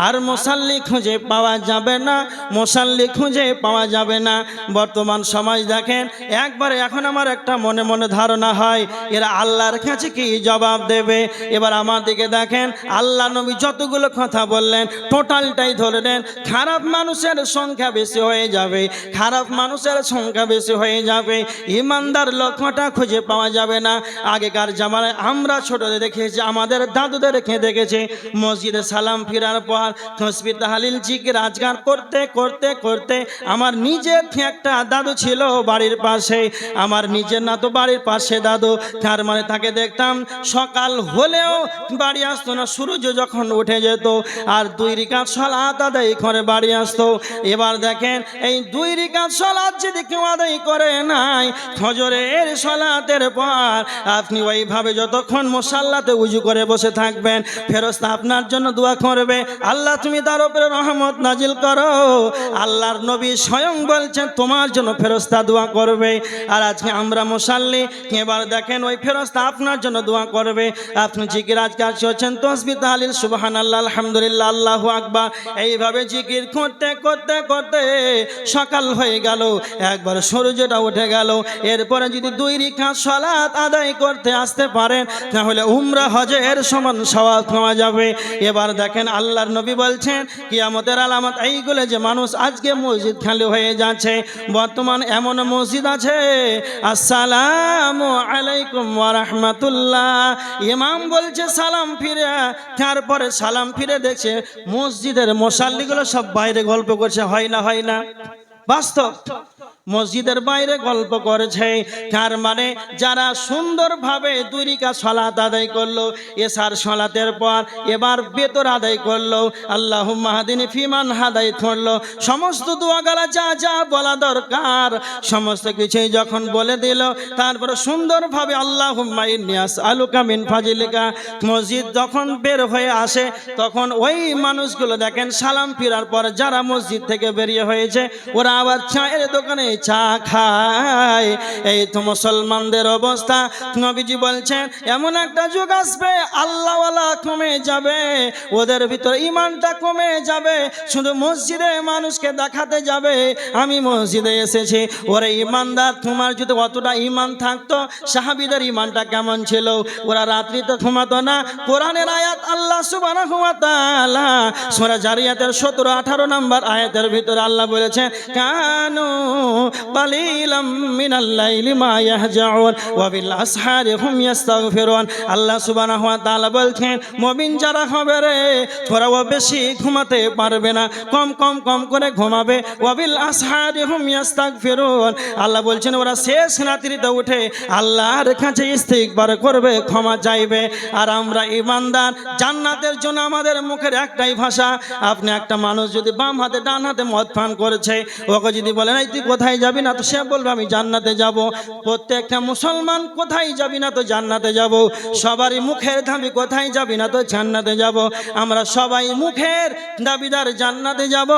আর মুসাল্লি খুঁজে পাওয়া যাবে না, মুসাল্লি খুঁজে পাওয়া যাবে না। বর্তমান সমাজ দেখেন একবারে, এখন আমার একটা মনে মনে ধারণা হয় এরা আল্লাহর কাছে কি জবাব দেবে। এবার আমার দিকে দেখেন, আল্লাহ নবী যতগুলো কথা বললেন টোটালটাই ধরে নেন, খারাপ মানুষের সংখ্যা বেশি হয়ে যাবে, খারাপ মানুষের সংখ্যা বেশি হয়ে যাবে, ইমানদার লক্ষ্যটা খুঁজে পাওয়া যাবে না। আগেকার জামানায় আমরা ছোট দেখেছি, আমাদের দাদুদের রেখে দেখেছে, মসজিদে সালাম ফিরার পর তসবিহ তাহলিল জিকির আজকার করতে করতে করতে, আমার নিজের একটা দাদু ছিল বাড়ির পাশে, আমার নিজের না তো বাড়ির পাশে দাদু, তার মানে তাকে দেখতাম সকাল হলেও বাড়ি আসতো না, সূর্য যখন উঠে যেত আর 2 রাকাত সালাত আদায় করে বাড়ি আসতো। এবার দেখেন এই 2 রাকাত সালাত যদি কেউ আদায় করে নাই ফজরের সালাতের পর, আপনি ওইভাবে যতক্ষণ মুসাল্লাতে উজু করে বসে থাকবেন, ফেরেশতা আপনার জন্য দোয়া করবে, আল্লাহ তুমি তার উপরে রহমত নাজিল করো। আল্লাহর নবী স্বয়ং বলছেন তোমার জন্য ফেরেশতা দোয়া করবে। আর আজকে আমরা মুসাল্লি, এবার দেখেন ওই ফেরেশতা আপনার জন্য দোয়া করবে। আপনি জিকির আজকার করছেন, তাসবিহ তাহলিল সুবহানাল্লাহ আলহামদুলিল্লাহ আল্লাহু আকবার, এইভাবে জিকির করতে করতে করতে সকাল হয়ে গেল, একবার সূর্যটা উঠে গেল। এরপরে যদি 2 রাকাত সালাত আদায় করতে আসতে পারেন তাহলে উমরা হজের সমান সওয়াব পাওয়া যাবে। এবার দেখেন আল্লাহর নবী বলছেন কিয়ামতের আলামত এইগুলো যে মানুষ আজকে মসজিদ খালি হয়ে যাচ্ছে। বর্তমান এমন মসজিদ আছে আসসালামু আলাইকুম ওয়া রাহমাতুল্লাহ, ইমাম বলছে সালাম ফিরে, তারপরে সালাম ফিরে দেখছে মসজিদের মুসাল্লিগুলো সব বাইরে গল্প করছে, হয় না হয় না বাস্তব, মসজিদের বাইরে গল্প করেছে। তার মানে যারা সুন্দরভাবে 2 রাকাত সালাত আদায় করলো, এশার সালাতের পর এবার বেতর আদায় করলো, আল্লাহুম্মা হাদিনি ফিমান হাদাইত করলো, সমস্ত দোয়াগুলো যা যা বলা দরকার সমস্ত কিছুই যখন বলে দিল, তারপরে সুন্দরভাবে আল্লাহুম্মা ইন্নী আসআলুকা মিন ফাজলিকা, মসজিদ যখন বের হয়ে আসে তখন ওই মানুষগুলো দেখেন সালাম ফিরার পর যারা মসজিদ থেকে বেরিয়ে হয়েছে ওরা আবার চায়ের দোকানে চা খায়। এই তো মুসলমানদের অবস্থা। নবীজি বলছেন এমন একটা যুগ আসবে আল্লাহওয়ালা কমে যাবে, ওদের ভিতর ইমানটা কমে যাবে, শুধু মসজিদে মানুষকে দেখাতে যাবে আমি মসজিদে এসেছি। ওরা ইমানদার, তোমার যদি অতটা ইমান থাকতো, সাহাবীদের ইমানটা কেমন ছিল, ওরা রাত্রিতে ঘুমাতো না। কোরআনের আয়াত আল্লাহ সুবহানাহু ওয়া তাআলা সূরা জারিয়াতের 17-18 নম্বর আয়াতের ভিতরে আল্লাহ বলেছেন কানু قليلا من الليل ما يهجعون وبالأسحار هم يستغفرون আল্লাহ সুবহানাহু ওয়া তাআলা বলছেন মুমিন যারা হবে রে তোরাও বেশি ঘুমাতে পারবে না, কম কম কম করে ঘুমাবে। ওয়াবিল আসহারি হুম ইস্তাগফিরুন আল্লাহ বলছেন ওরা শেষ রাত্রিতে উঠে আল্লাহর কাছে ইস্তিগফার করবে, ক্ষমা চাইবে। আর আমরা ঈমানদার, জান্নাতের জন্য আমাদের মুখের একটাই ভাষা। আপনি একটা মানুষ যদি বাম হাতে ডান হাতে মদ পান করেছে, ওকে যদি বলেন এই তুই কোথায় যাবি না, তো সে বলবে আমি জান্নাতে যাব। প্রত্যেকটা মুসলমান কোথায় যাবি না, তো জান্নাতে যাব। সবারই মুখের দাবি কোথায় যাবি না, তো জান্নাতে যাব। আমরা সবাই মুখের দাবিদার জান্নাতে যাব,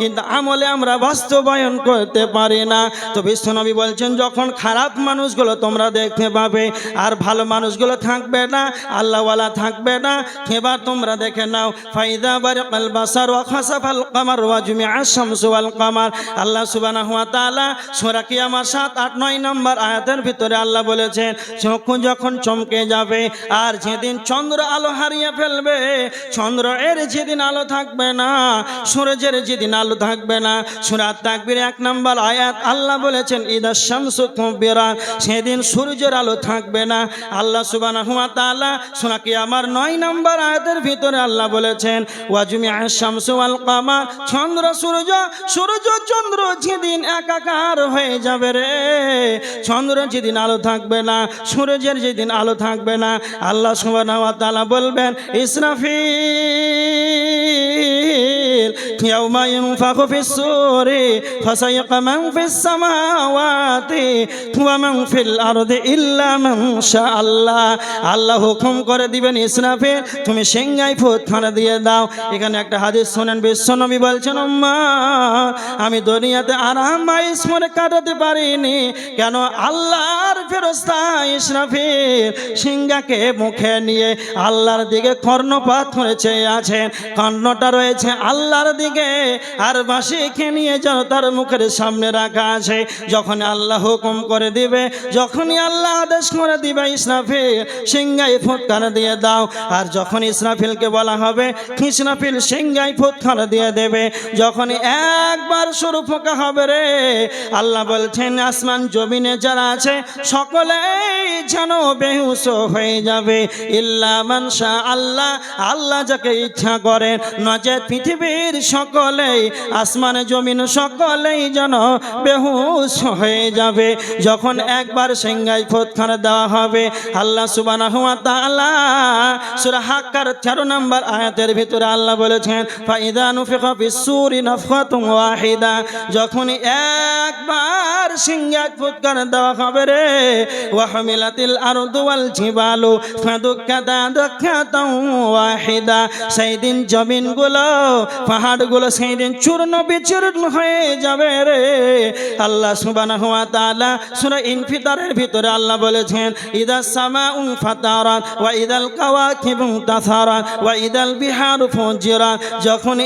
কিন্তু আমলে আমরা বাস্তবায়ন করতে পারি না। তো বিশ্বনবী বলছেন যখন খারাপ মানুষগুলো তোমরা দেখতে পাবে আর ভালো মানুষগুলো থাকবে না, আল্লাহওয়ালা থাকবে না, এবার তোমরা দেখে নাও ফাইদা বারাকাল বাসার ওয়া খাসাফাল কামার ওয়া জুমিআশ শামসু ওয়াল কামার। আল্লাহ সুবহানাহু ওয়া তাআলা সূরা কিয়ামত 7, 8, 9 নম্বর আয়াতের ভিতরে আল্লাহ বলেছেন চক্ষু যখন চমকে যাবে আর যেদিন চন্দ্র আলো হারিয়ে ফেলবে, চন্দ্র এর যেদিন আলো থাকবে না, সূর্যের যেদিন আলো থাকবে না। সূরা তাকবীর 1 নম্বর আয়াত আল্লাহ বলেছেন ইদা শামসু কুবিরাত, সেদিন সূর্যের আলো থাকবে না। আল্লাহ সুবহানাহু ওয়া তাআলা সূরা কিয়ামত 9 নম্বর আয়াতের ভিতরে আল্লাহ বলেছেন ওয়া জুমিআশ শামসু ওয়াল কামার, চন্দ্র সূর্য চন্দ্র যেদিন একাকার হয়ে যাবে রে, চন্দ্র যেদিন আলো থাকবে না, সূর্যের যেদিন আলো থাকবে না, আল্লাহ সুবহানাহু ওয়া তাআলা বলবেন ইসরাফিল ইয়াউমা ইনফাখু ফিস-সূরি ফাসাইক মান ফিস-সামাওয়াতি ওয়া মান ফিল আরদি ইল্লা মান শাআল্লাহ। আল্লাহ হুকুম করে দিবেন ইসরাফিল তুমি সিংহায় ফুৎকার দিয়ে দাও। এখানে একটা হাদিস শুনেন, বিশ্বনবী বলছেন উম্মা আমি দুনিয়াতে আরাম আয়েশ করে কাটাতে পারিনি, কেন আল্লাহর ফেরেশতা ইসরাফিল সিংহাকে মুখে নিয়ে আল্লাহর দিকে কর্ণপাত করে চেয়ে আছেন, কর্ণটা রয়েছে আল্লাহর দিকে আর বাঁশিকে নিয়ে যেন তার মুখের সামনে রাখা আছে। যখন আল্লাহ হুকুম করে দিবে, যখনই আল্লাহ আদেশ করে দিবে ইসরাফিল সিংহায় ফুৎকার দিয়ে দাও, আর যখন ইসরাফিলকে বলা হবে ইসরাফিল সিংহায় ফুৎকার দিয়ে দেবে, যখনই একবার শুরু ফোঁকা হবে রে, আল্লাহ বলছেন আসমান জমিনে যারা আছে সকলেই যেন বেহুশ হয়ে যাবে ইল্লা মান শা আল্লাহ, আল্লাহ যাকে ইচ্ছা করেন, নচেত পৃথিবীর সকলেই আসমানে জমিন সকলেই যেন বেহুশ হয়ে যাবে। যখন একবার সিংহায় ফুৎকার দেওয়া হবে, আল্লাহ সুবহানাহু ওয়া তাআলা সূরা হাক্কার 13 নম্বর আয়াতের ভিতরে আল্লাহ বলেছেন ফাইদা নুফিখা ফিস-সূরি নাফখাতুন ওয়াহিদা, যখন একবার সিংহায় ফুৎকার দেওয়া হবে রে, ওয়া হামিলাতিল আরদু ওয়াল জিবালু ফাদুক্কাতা দাক্কাতান ওয়াহিদা, সেই দিন জমিনগুলো পাহাড়গুলো সেই দিন চূর্ণ বিচূর্ণ হয়ে যাবে রে। আল্লাহ সুবহানাহু ওয়া তাআলা সূরা ইনফিতারের ভিতরে আল্লাহ বলেছেন ইদাস সামাউ ফাতারাত ওয়া ইদাল কাওয়াকিবু তাসারাত ওয়া ইদাল বিহারু ফুজিরাত, যখন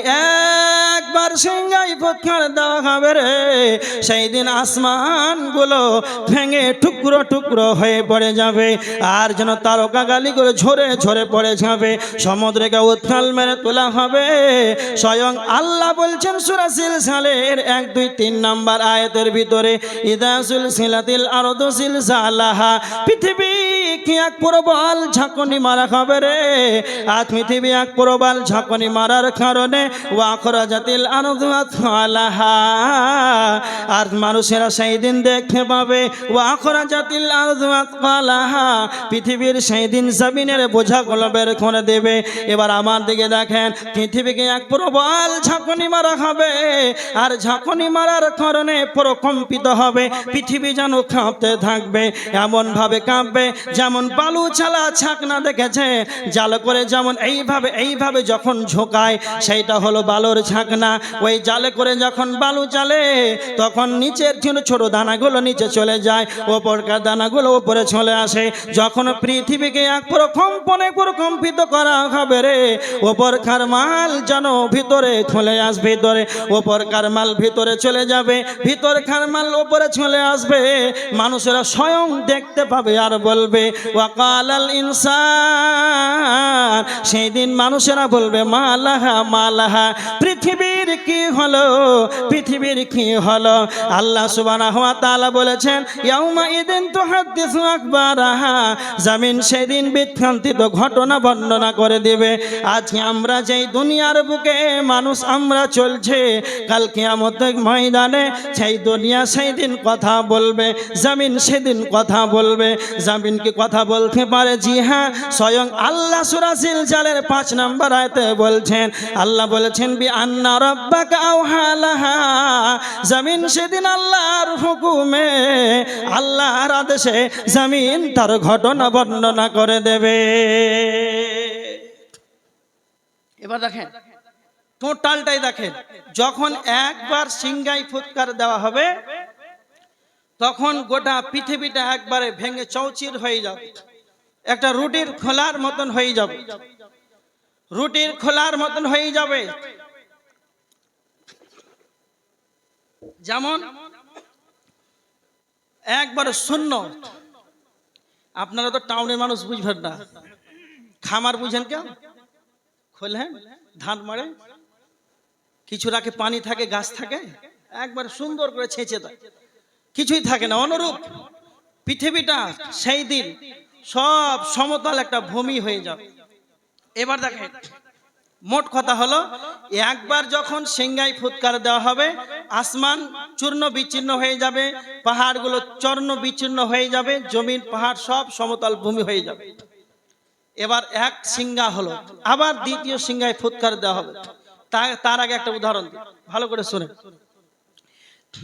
একবার সিংহায় ফুৎকার দেওয়া হবে রে, সেই দিন আসমানগুলো ভেঙে টুকরো টুকরো হয়ে পড়ে যাবে আর যেন তারকা গালিগুলো ঝরে ঝরে পড়ে যাবে, সমুদ্রকে উত্তাল মেরে তোলা হবে। স্বয়ং আল্লাহ বলছেন সূরা সিলসিলার 1, 2, 3 নম্বর আয়াতের ভিতরে ইদা সুলসিলাতিল আরদু সিলসালাহা, পৃথিবী কি এক প্রবল ঝাঁকুনি মারা হবে রে, আজ পৃথিবী এক প্রবল ঝাঁকুনি মারার কারণে ওয়া আখরাজাতিল আরদু আথওয়ালাহা, আর মানুষেরা সেই দিন দেখতে পাবে ওয়া আখরাজাতিল আরদু আথওয়ালাহা, পৃথিবীর সেই দিন জমিনের বোঝাগুলো বের করে দেবে। এবার আমার দিকে দেখেন, পৃথিবীকে এক প্রবল ঝাঁকুনি মারা হবে আর ঝাঁকুনি মারার কারণে প্রকম্পিত হবে, পৃথিবী যেন কাঁপতে থাকবে, এমন ভাবে কাঁপবে যেমন বালু চালা ছাকনা দেখেছে জাল করে যেমন এইভাবে যখন ঝোঁকায় সেইটা হলো বালুর ছাকনা। ওই জালে করে যখন বালু চালে তখন নিচের ছোট ছোট দানাগুলো নিচে চলে যায়, ওপরকার দানাগুলো উপরে চলে আসে। যখন পৃথিবীকে এক প্রকম্পনে প্রকম্পিত করা হবে রে, ওপরকার মাল যেন ভিতরে চলে আসবে, ভিতরে ওপরকার মাল ভিতরে চলে যাবে, ভিতরকার মাল উপরে চলে আসবে, মানুষেরা স্বয়ং দেখতে পাবে আর বলবে ওয়াকালাল ইনসান, সেই দিন মানুষেরা বলবে মালাহা মালাহা, পৃথিবীর কি হলো, পৃথিবীর কি হলো। আল্লাহ সুবহানাহু ওয়া তাআলা বলেছেন ইয়াউমা ইদিন তুহাদ্দিসু আকবারাহা, জমিন সেদিন বিভ্রান্তিত ঘটনা বর্ণনা করে দিবে। আজ আমরা যেই দুনিয়ার বুকে মানুষ আমরা চলছে, কাল কিয়ামতের ময়দানে সেই দুনিয়া সেই দিন কথা বলবে, জমিন সেদিন কথা বলবে। জমিন কি কথা বলতে পারে? জি হ্যাঁ, স্বয়ং আল্লাহ সূরা জিলজালের 5 নম্বর আয়াতে বলছেন, আল্লাহ বলেছেন বি আন্না রাব্বাকা আওহা লাহা, জমিন সেদিন আল্লাহর হুকুমে, আল্লাহর আদেশে জমিন তার ঘটনা বর্ণনা করে দেবে। এবার দেখেন টোটালটাই দেখেন, যখন একবার সিংহাই ফুৎকার দেওয়া হবে তখন গোটা পৃথিবীটা একবারে ভেঙে চৌচির হয়ে যাবে, একটা রুটির খোলার মতন হয়ে যাবে, রুটির খোলার মতন হয়ে যাবে। যেমন একবারে শূন্য। আপনারা তো টাউনের মানুষ বুঝবেন না, খামার বুঝেন কেউ? খোলেন, ধান মারে, কিছু রাখে, পানি থাকে, গাছ থাকে, একবার সুন্দর করে ছেঁচে দেয়, কিছুই থাকে না। অনুরূপ পৃথিবীটা সেই দিন সব সমতল একটা ভূমি হয়ে যাবে। এবার দেখেন মোট কথা হলো, একবার যখন সিংহাই ফুৎকার দেওয়া হবে আসমান চূর্ণ বিচ্ছিন্ন হয়ে যাবে, পাহাড়গুলো চূর্ণ বিচ্ছিন্ন হয়ে যাবে, জমিন পাহাড় সব সমতল ভূমি হয়ে যাবে। এবার এক সিংহা হলো, আবার দ্বিতীয় সিংহায় ফুৎকার দেওয়া হবে। তার আগে একটা উদাহরণ দিই, ভালো করে শুনে।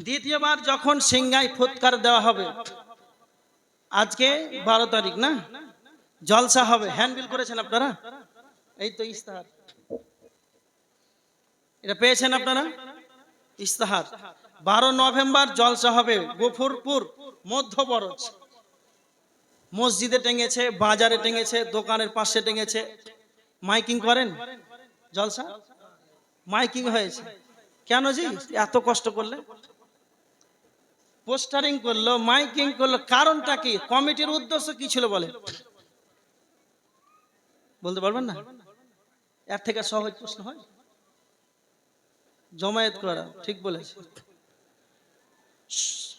দ্বিতীয়বার যখন সিংহায় ফুৎকার দেওয়া হবে, আজকে 12 তারিখ না, জলসা হবে। হ্যান্ডবিল করেছেন আপনারা? এই তো ইস্তাহার, এটা পেয়েছেন আপনারা ইস্তাহার। 12 নভেম্বর জলসা হবে গফুরপুর মধ্যবরজ, মসজিদে টেঙেছে, বাজারে টেঙেছে, দোকানের পাশে টেঙেছে। মাইকিং করেন জলসা, মাইকিং হয়েছে কেন জি? এত কষ্ট করলে, পোস্টারিং করলো, মাইকিং করলো, কারণটা কি? কমিটির উদ্দেশ্য কি ছিল বলে? বলতে পারবেন না? এর থেকে সহজ প্রশ্ন হয়? জমায়েত করা, ঠিক বলেছে।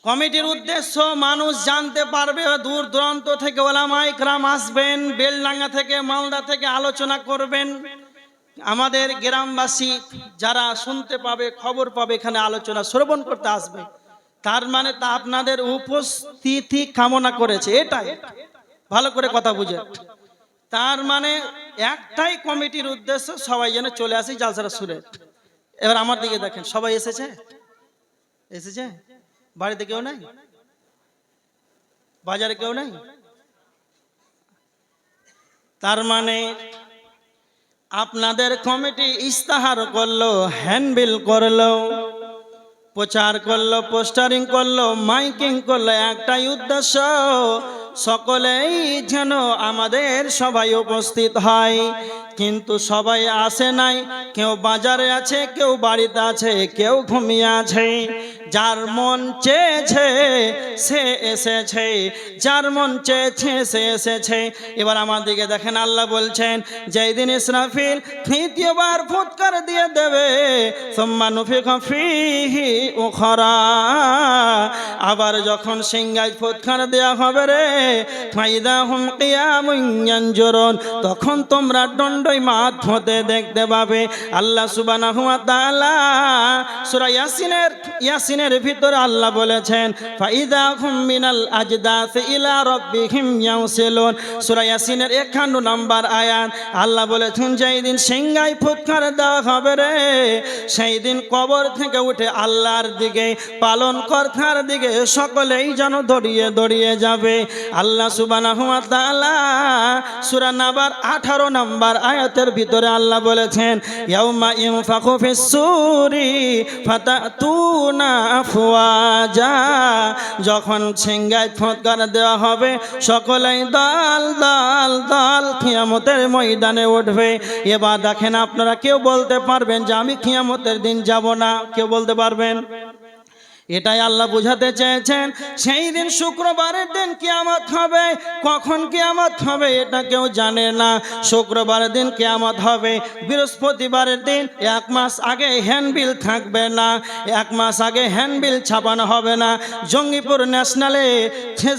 কমিটির উদ্দেশ্য মানুষ জানতে পারবে, দূর দূরান্ত থেকে ওলামায়ে কেরাম আসবেন, বেলডাঙ্গা থেকে, মালদা থেকে আলোচনা করবেন। আমাদের গ্রামবাসী যারা শুনতে পাবে, খবর পাবে, এখানে আলোচনা শ্রবণ করতে আসবে। তার মানে তা আপনাদের উপস্থিতি কামনা করেছে, এটাই। ভালো করে কথা বুঝে। তার মানে একটাই কমিটির উদ্দেশ্য, সবাই যেন চলে আসি জালসাটা শুনে। এবার আমার দিকে দেখেন, সবাই এসেছে? এসেছে? বাড়িতে কেউ নাই? বাজারে কেউ নাই? তার মানে আপনাদের কমিটি ইস্তাহার করলো, হ্যান্ডবিল করলো, প্রচার করলো, পোস্টারিং করলো, মাইকিং করলো, একটাই উদ্দেশ্য, সকলেই যেন আমাদের সবাই উপস্থিত হয়। কিন্তু সবাই আসে নাই, কেউ বাজারে আছে, কেউ বাড়িতে আছে, কেউ ঘুমিয়ে আছে। যার মন চেয়েছে সে এসেছে, যার মন চেয়েছে সে এসেছে। এবার আমার দিকে দেখেন, আল্লাহ বলছেন যেই দিন ইসরাফিল তৃতীয়বার ফুৎকার দিয়ে দেবে, সুম্মা নুফিখা ফীহি উখরা, আবার যখন সিংহায় ফুৎকার দেওয়া হবে রে, ফাইদা হুম কিয়ামুন ইয়ানজুরুন, তখন তোমরা দণ্ডই মাঠ হতে দেখতে পাবে। আল্লাহ সুবহানাহু ওয়া তাআলা সূরা ইয়াসিনের ভিতরে আল্লাহ বলেছেন ফাইদা হুম মিনাল আজদাসি ইলা রাব্বিহিম ইয়াউসিলুন। সূরা ইয়াসিনের 51 নম্বর আয়াত আল্লাহ বলেছেন যেই দিন সিংহায় ফুৎকার দেওয়া হবে রে, সেই দিন কবর থেকে উঠে আল্লাহর দিকে, পালন কর্তার দিকে সকলেই যেন দৌড়িয়ে দৌড়িয়ে যাবে। আল্লাহ সুবহানাহু ওয়া তাআলা সূরা নাবার 18 নম্বর আয়াতের ভিতরে আল্লাহ বলেছেন ইয়াউমা ইনফাখু ফিস সূরি ফাতাতুনা আফওয়াজা, যখন সিংহায় ফুৎকার দেওয়া হবে সকলেই দল দল দল কিয়ামতের ময়দানে উঠবে। এবার দেখেন, আপনারা কেউ বলতে পারবেন যে আমি কিয়ামতের দিন যাব না? কেউ বলতে পারবেন? এটাই আল্লাহ বুঝাতে চেয়েছেন। সেই দিন শুক্রবারের দিন কিয়ামত হবে। কখন কিয়ামত হবে এটা কেউ জানে না। শুক্রবারের দিন কিয়ামত হবে। বৃহস্পতিবারের দিন 1 মাস আগে হ্যান্ডবিল থাকবে না, 1 মাস আগে হ্যান্ডবিল ছাপানো হবে না, জঙ্গিপুর ন্যাশনালে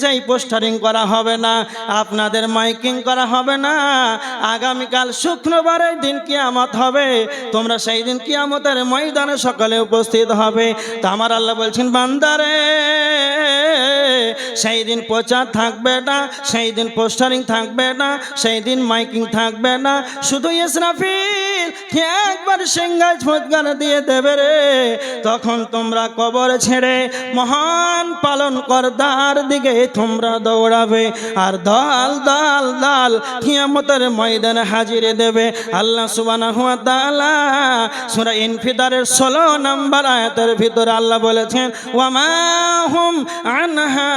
যেই পোস্টারিং করা হবে না, আপনাদের মাইকিং করা হবে না। আগামীকাল শুক্রবারের দিন কিয়ামত হবে। তোমরা সেই দিন কিয়ামতের ময়দানে সকালে উপস্থিত হবে। তা আমার আল্লাহ বলছেন, বান্দারে সেই দিন প্রচার থাকবে না, সেই দিন পোস্টারিং থাকবে না, সেই দিন মাইকিং থাকবে না। শুধু ইসরাফিল একবার সিংহায় ফুৎকার দিয়ে দেবে রে, তখন তোমরা কবর ছেড়ে মহান পালন কর্তার দিকে তোমরা দৌড়াবে, আর দল দল দল কিয়ামতের ময়দানে হাজিরে দেবে। আল্লাহ সুবহানাহু ওয়া তাআলা সূরা ইনফিতারের 16 নম্বর আয়াতের ভিতরে আল্লাহ বলেছেন, ওয়ামা হুম আনহা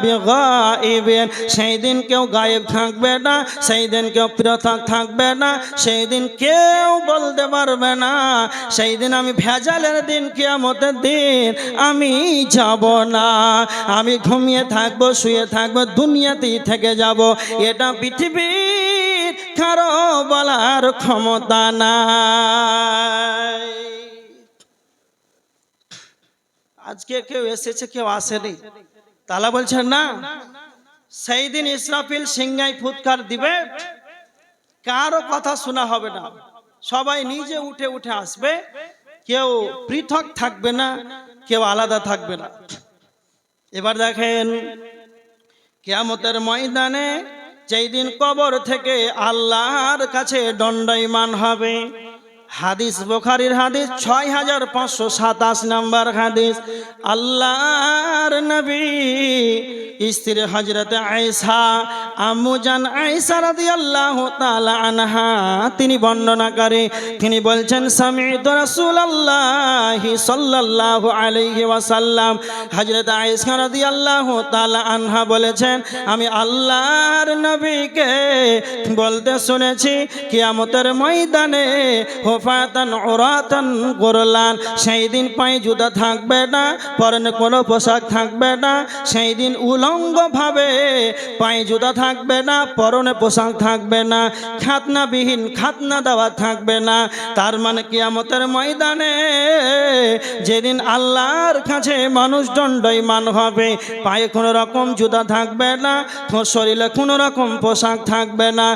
বিগাইবিন। সেই দিন কেউ গায়েব থাকবে না, সেই দিন কেউ পৃথক থাকবে না, সেই দিন কেউ বলতে পারবে না সেই দিন আমি ভেজালের দিন, কিয়ামতের দিন আমি যাব না, আমি ঘুমিয়ে থাকবো, শুয়ে থাকবো, দুনিয়াতেই থেকে যাব। এটা পৃথিবীর কারো বলার ক্ষমতা নাই। আজকে কেউ এসেছে, কেউ আসেনি। তালা বলছেন না, সেই দিন ইসরাফিল সিংহায় ফুৎকার দিবে, কারো কথা শোনা হবে না, সবাই নিজে উঠে উঠে আসবে, কেউ পৃথক থাকবে না, কেউ আলাদা থাকবে না। এবার দেখেন কিয়ামতের ময়দানে যেই দিন কবর থেকে আল্লাহর কাছে দণ্ডায়মান হবে। হাদিস বুখারীর হাদিস 6527 নম্বর হাদিস। আল্লাহর নবী স্ত্রী হযরত আয়েশা, আম্মু জান আয়েশা রাদিয়াল্লাহু তাআলা আনহা তিনি বর্ণনা করে, তিনি বলছেন, সামি'তু রাসূলুল্লাহি সাল্লাল্লাহু আলাইহি ওয়াসাল্লাম, হযরত আয়েশা রাদিয়াল্লাহু তাআলা আনহা বলেছেন, আমি আল্লাহর নবীকে বলতে শুনেছি, কিয়ামতের ময়দানে হুফাতান উরাতান গুরলান, সেই দিন পায়ে জুতা থাকবে না, পরনে কোনো পোশাক থাকবে না, সেই দিন উলঙ্গভাবে পায়ে জুতা থাকবে না, পরনে পোশাক থাকবে না, খাতনাবিহীন খাতনা দেওয়া থাকবে না। তার মানে কিয়ামতের ময়দানে যেদিন আল্লাহর কাছে মানুষ দণ্ডায়মান হবে, পায়ে কোনো রকম জুতা থাকবে না, শরীরে কোনো রকম পোশাক থাকবে না,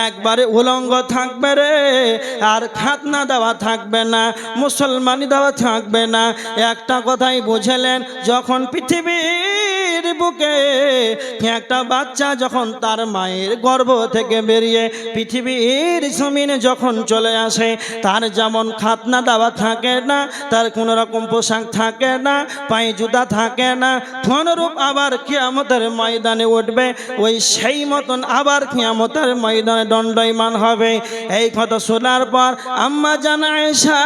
একবারে উলঙ্গ থাকবে রে, আর খাতনা দেওয়া থাকবে না, মুসলমানি দেওয়া থাকবে না। একটা কথাই বুঝলেন, যখন পৃথিবীর বুকে একটা বাচ্চা যখন তার মায়ের গর্ভ থেকে বেরিয়ে পৃথিবীর জমিনে যখন চলে আসে, তার যেমন খাতনা দেওয়া থাকে না, তার কোনো রকম পোশাক থাকে না, পায়ে জুতা থাকে না, অনুরূপ আবার কিয়ামতের ময়দানে উঠবে, ওই সেই মতন আবার কিয়ামতের ময়দানে দণ্ডায়মান হবে। এই কথা শোনার পর আম্মা জান আয়েশা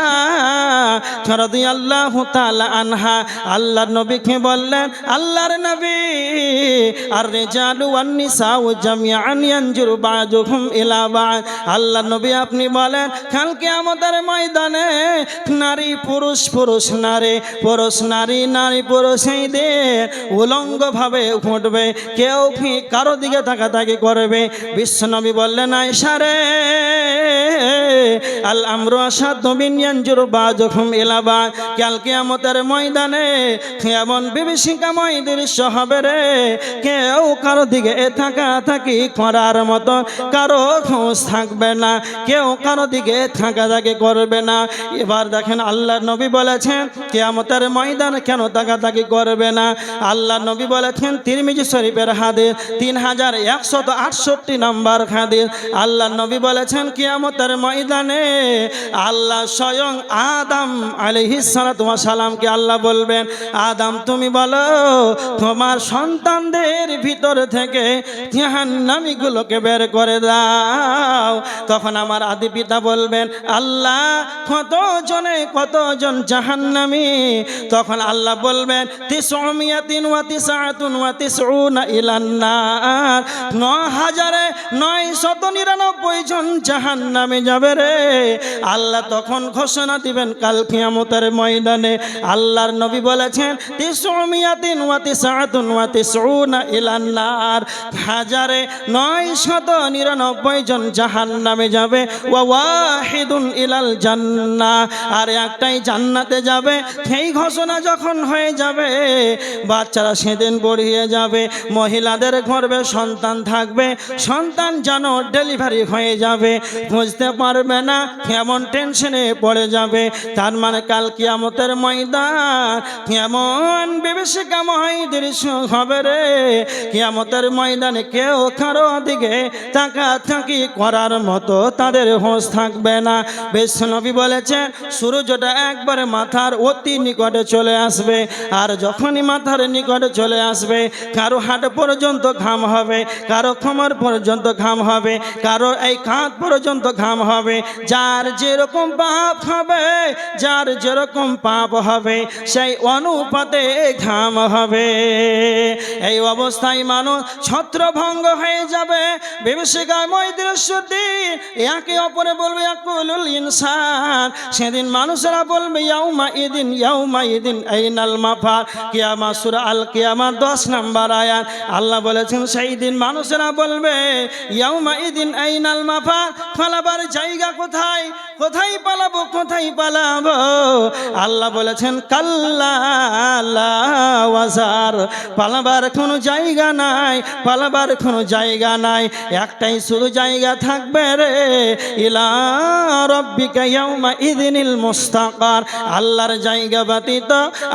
রাদিয়াল্লাহু তাআলা আনহা আল্লাহর নবীকে বললেন, আল্লাহর নবী, আর রিজালু ওয়ান নিসাউ জামিআন ইয়ানজুরু বা'দুহুম ইলা বা'দ। আল্লাহর নবী আপনি বলেন, কাল কিয়ামতের ময়দানে নারী পুরুষ, পুরুষ নারী, পুরুষ নারী, নারী পুরুষ এই দিন উলঙ্গভাবে উঠবে, কেউ কারো দিকে তাকাতাকি করবে। বিশ্বনবী বললেন, আয়েশা রে, আল আমরু আসাদ্দু মিন ইয়ানজুরু বা'দুহুম ইলা বা'দ। কাল কিয়ামতের ময়দানে এমন বিভীষিকাময় দৃশ্য হবে রে, কেউ কারো দিকে তাকাতাকি করার মতো কারো খোঁজ থাকবে না, কেউ কারো দিকে তাকাতাকি করবে না। এবার দেখেন আল্লাহর নবী বলেছেন, কিয়ামতের ময়দানে কেন তাকাতাকি করবে না? আল্লাহর নবী বলেছেন, তিরমিজি শরীফের হাদিস 3168 নম্বর হাদিস। আল্লাহর নবী বলেছেন, কিয়ামতের ময়দানে আল্লাহ স্বয়ং আদম আলাইহিস সালাতু ওয়াস সালামকে আল্লাহ বলবেন, আদম তুমি বলো তোমার সন্তানদের ভিতর থেকে জাহান্নামীগুলোকে বের করে দাও। তখন আমার আদি পিতা বলবেন, আল্লাহ কতজন জাহান্নামী? তখন আল্লাহ বলবেন, 999 ইলান নার, 9999 জন জাহান্নামে যাবে রে। আল্লাহ তখন ঘোষণা দিবেন কাল কিয়ামতের ময়দানে। আল্লাহর নবী বলেছেন, 999 ইলান নার, 1999 জন জাহান্নামে যাবে। ওয়া ওয়াহিদুন ইলাল জান্নাহ, আর একটাই জান্নাতে যাবে। সেই ঘোষণা যখন হয়ে যাবে, বাচ্চারা সেদিন বড়িয়ে যাবে, মহিলাদের গর্ভে সন্তান থাকবে, সন্তান যেন ডেলিভারি হয়ে যাবে, বুঝতে পারবে না, কেমন টেনশনে পড়ে যাবে। তার মানে কাল কিয়ামতের ময়দান কেমন বিভীষিকাময় দৃশ্য হবে রে। কিয়ামতের ময়দানে কেউ কারো দিকে তাকাতাকি করার মতো তাদের হোশ থাকবে না। বিশ্বনবী বলেছেন, সূর্যটা একবারে মাথার অতি নিকটে চলে আসবে, আর যখনই মাথার নিকটে চলে আসবে, কারো হাট পর্যন্ত ঘাম হবে, কারো কোমর পর্যন্ত ঘাম হবে, কারো এই কাঁধ পর্যন্ত ঘাম হবে। যার যেরকম পাপ হবে, যার যেরকম পাপ হবে, সেই অনুপাতে ঘাম হবে। এই অবস্থায় মানুষ ছত্রভঙ্গ হয়ে যাবে। বিভীষিকাময় দৃশ্য দিন, একে অপরে বলবে ইয়াকুলুল ইনসান, সেদিন মানুষেরা বলবে ইয়াউমা ইদিন আইনাল মাফার। কিয়ামত সূরা আল কিয়ামত 10 নম্বর আয়াত। আল্লাহ বলেছেন, সেই দিন মানুষেরা বলবে ইয়াউমা ইদিন আইনাল মাফার, পালাবার জায়গা কোথায়? কোথায় পালাবো, কোথায় পালাবো? আল্লাহ বলেছেন, কাল্লা লা ওয়াজার, পালাবার কোনো জায়গা নাই, পালাবার কোনো জায়গা নাই। একটাই শুধু জায়গা থাকবে রে, ইলা রাব্বিকা ইয়াউমা ইদিনিল মুস্তাকার। আল্লাহর জায়গা ব্যতীত,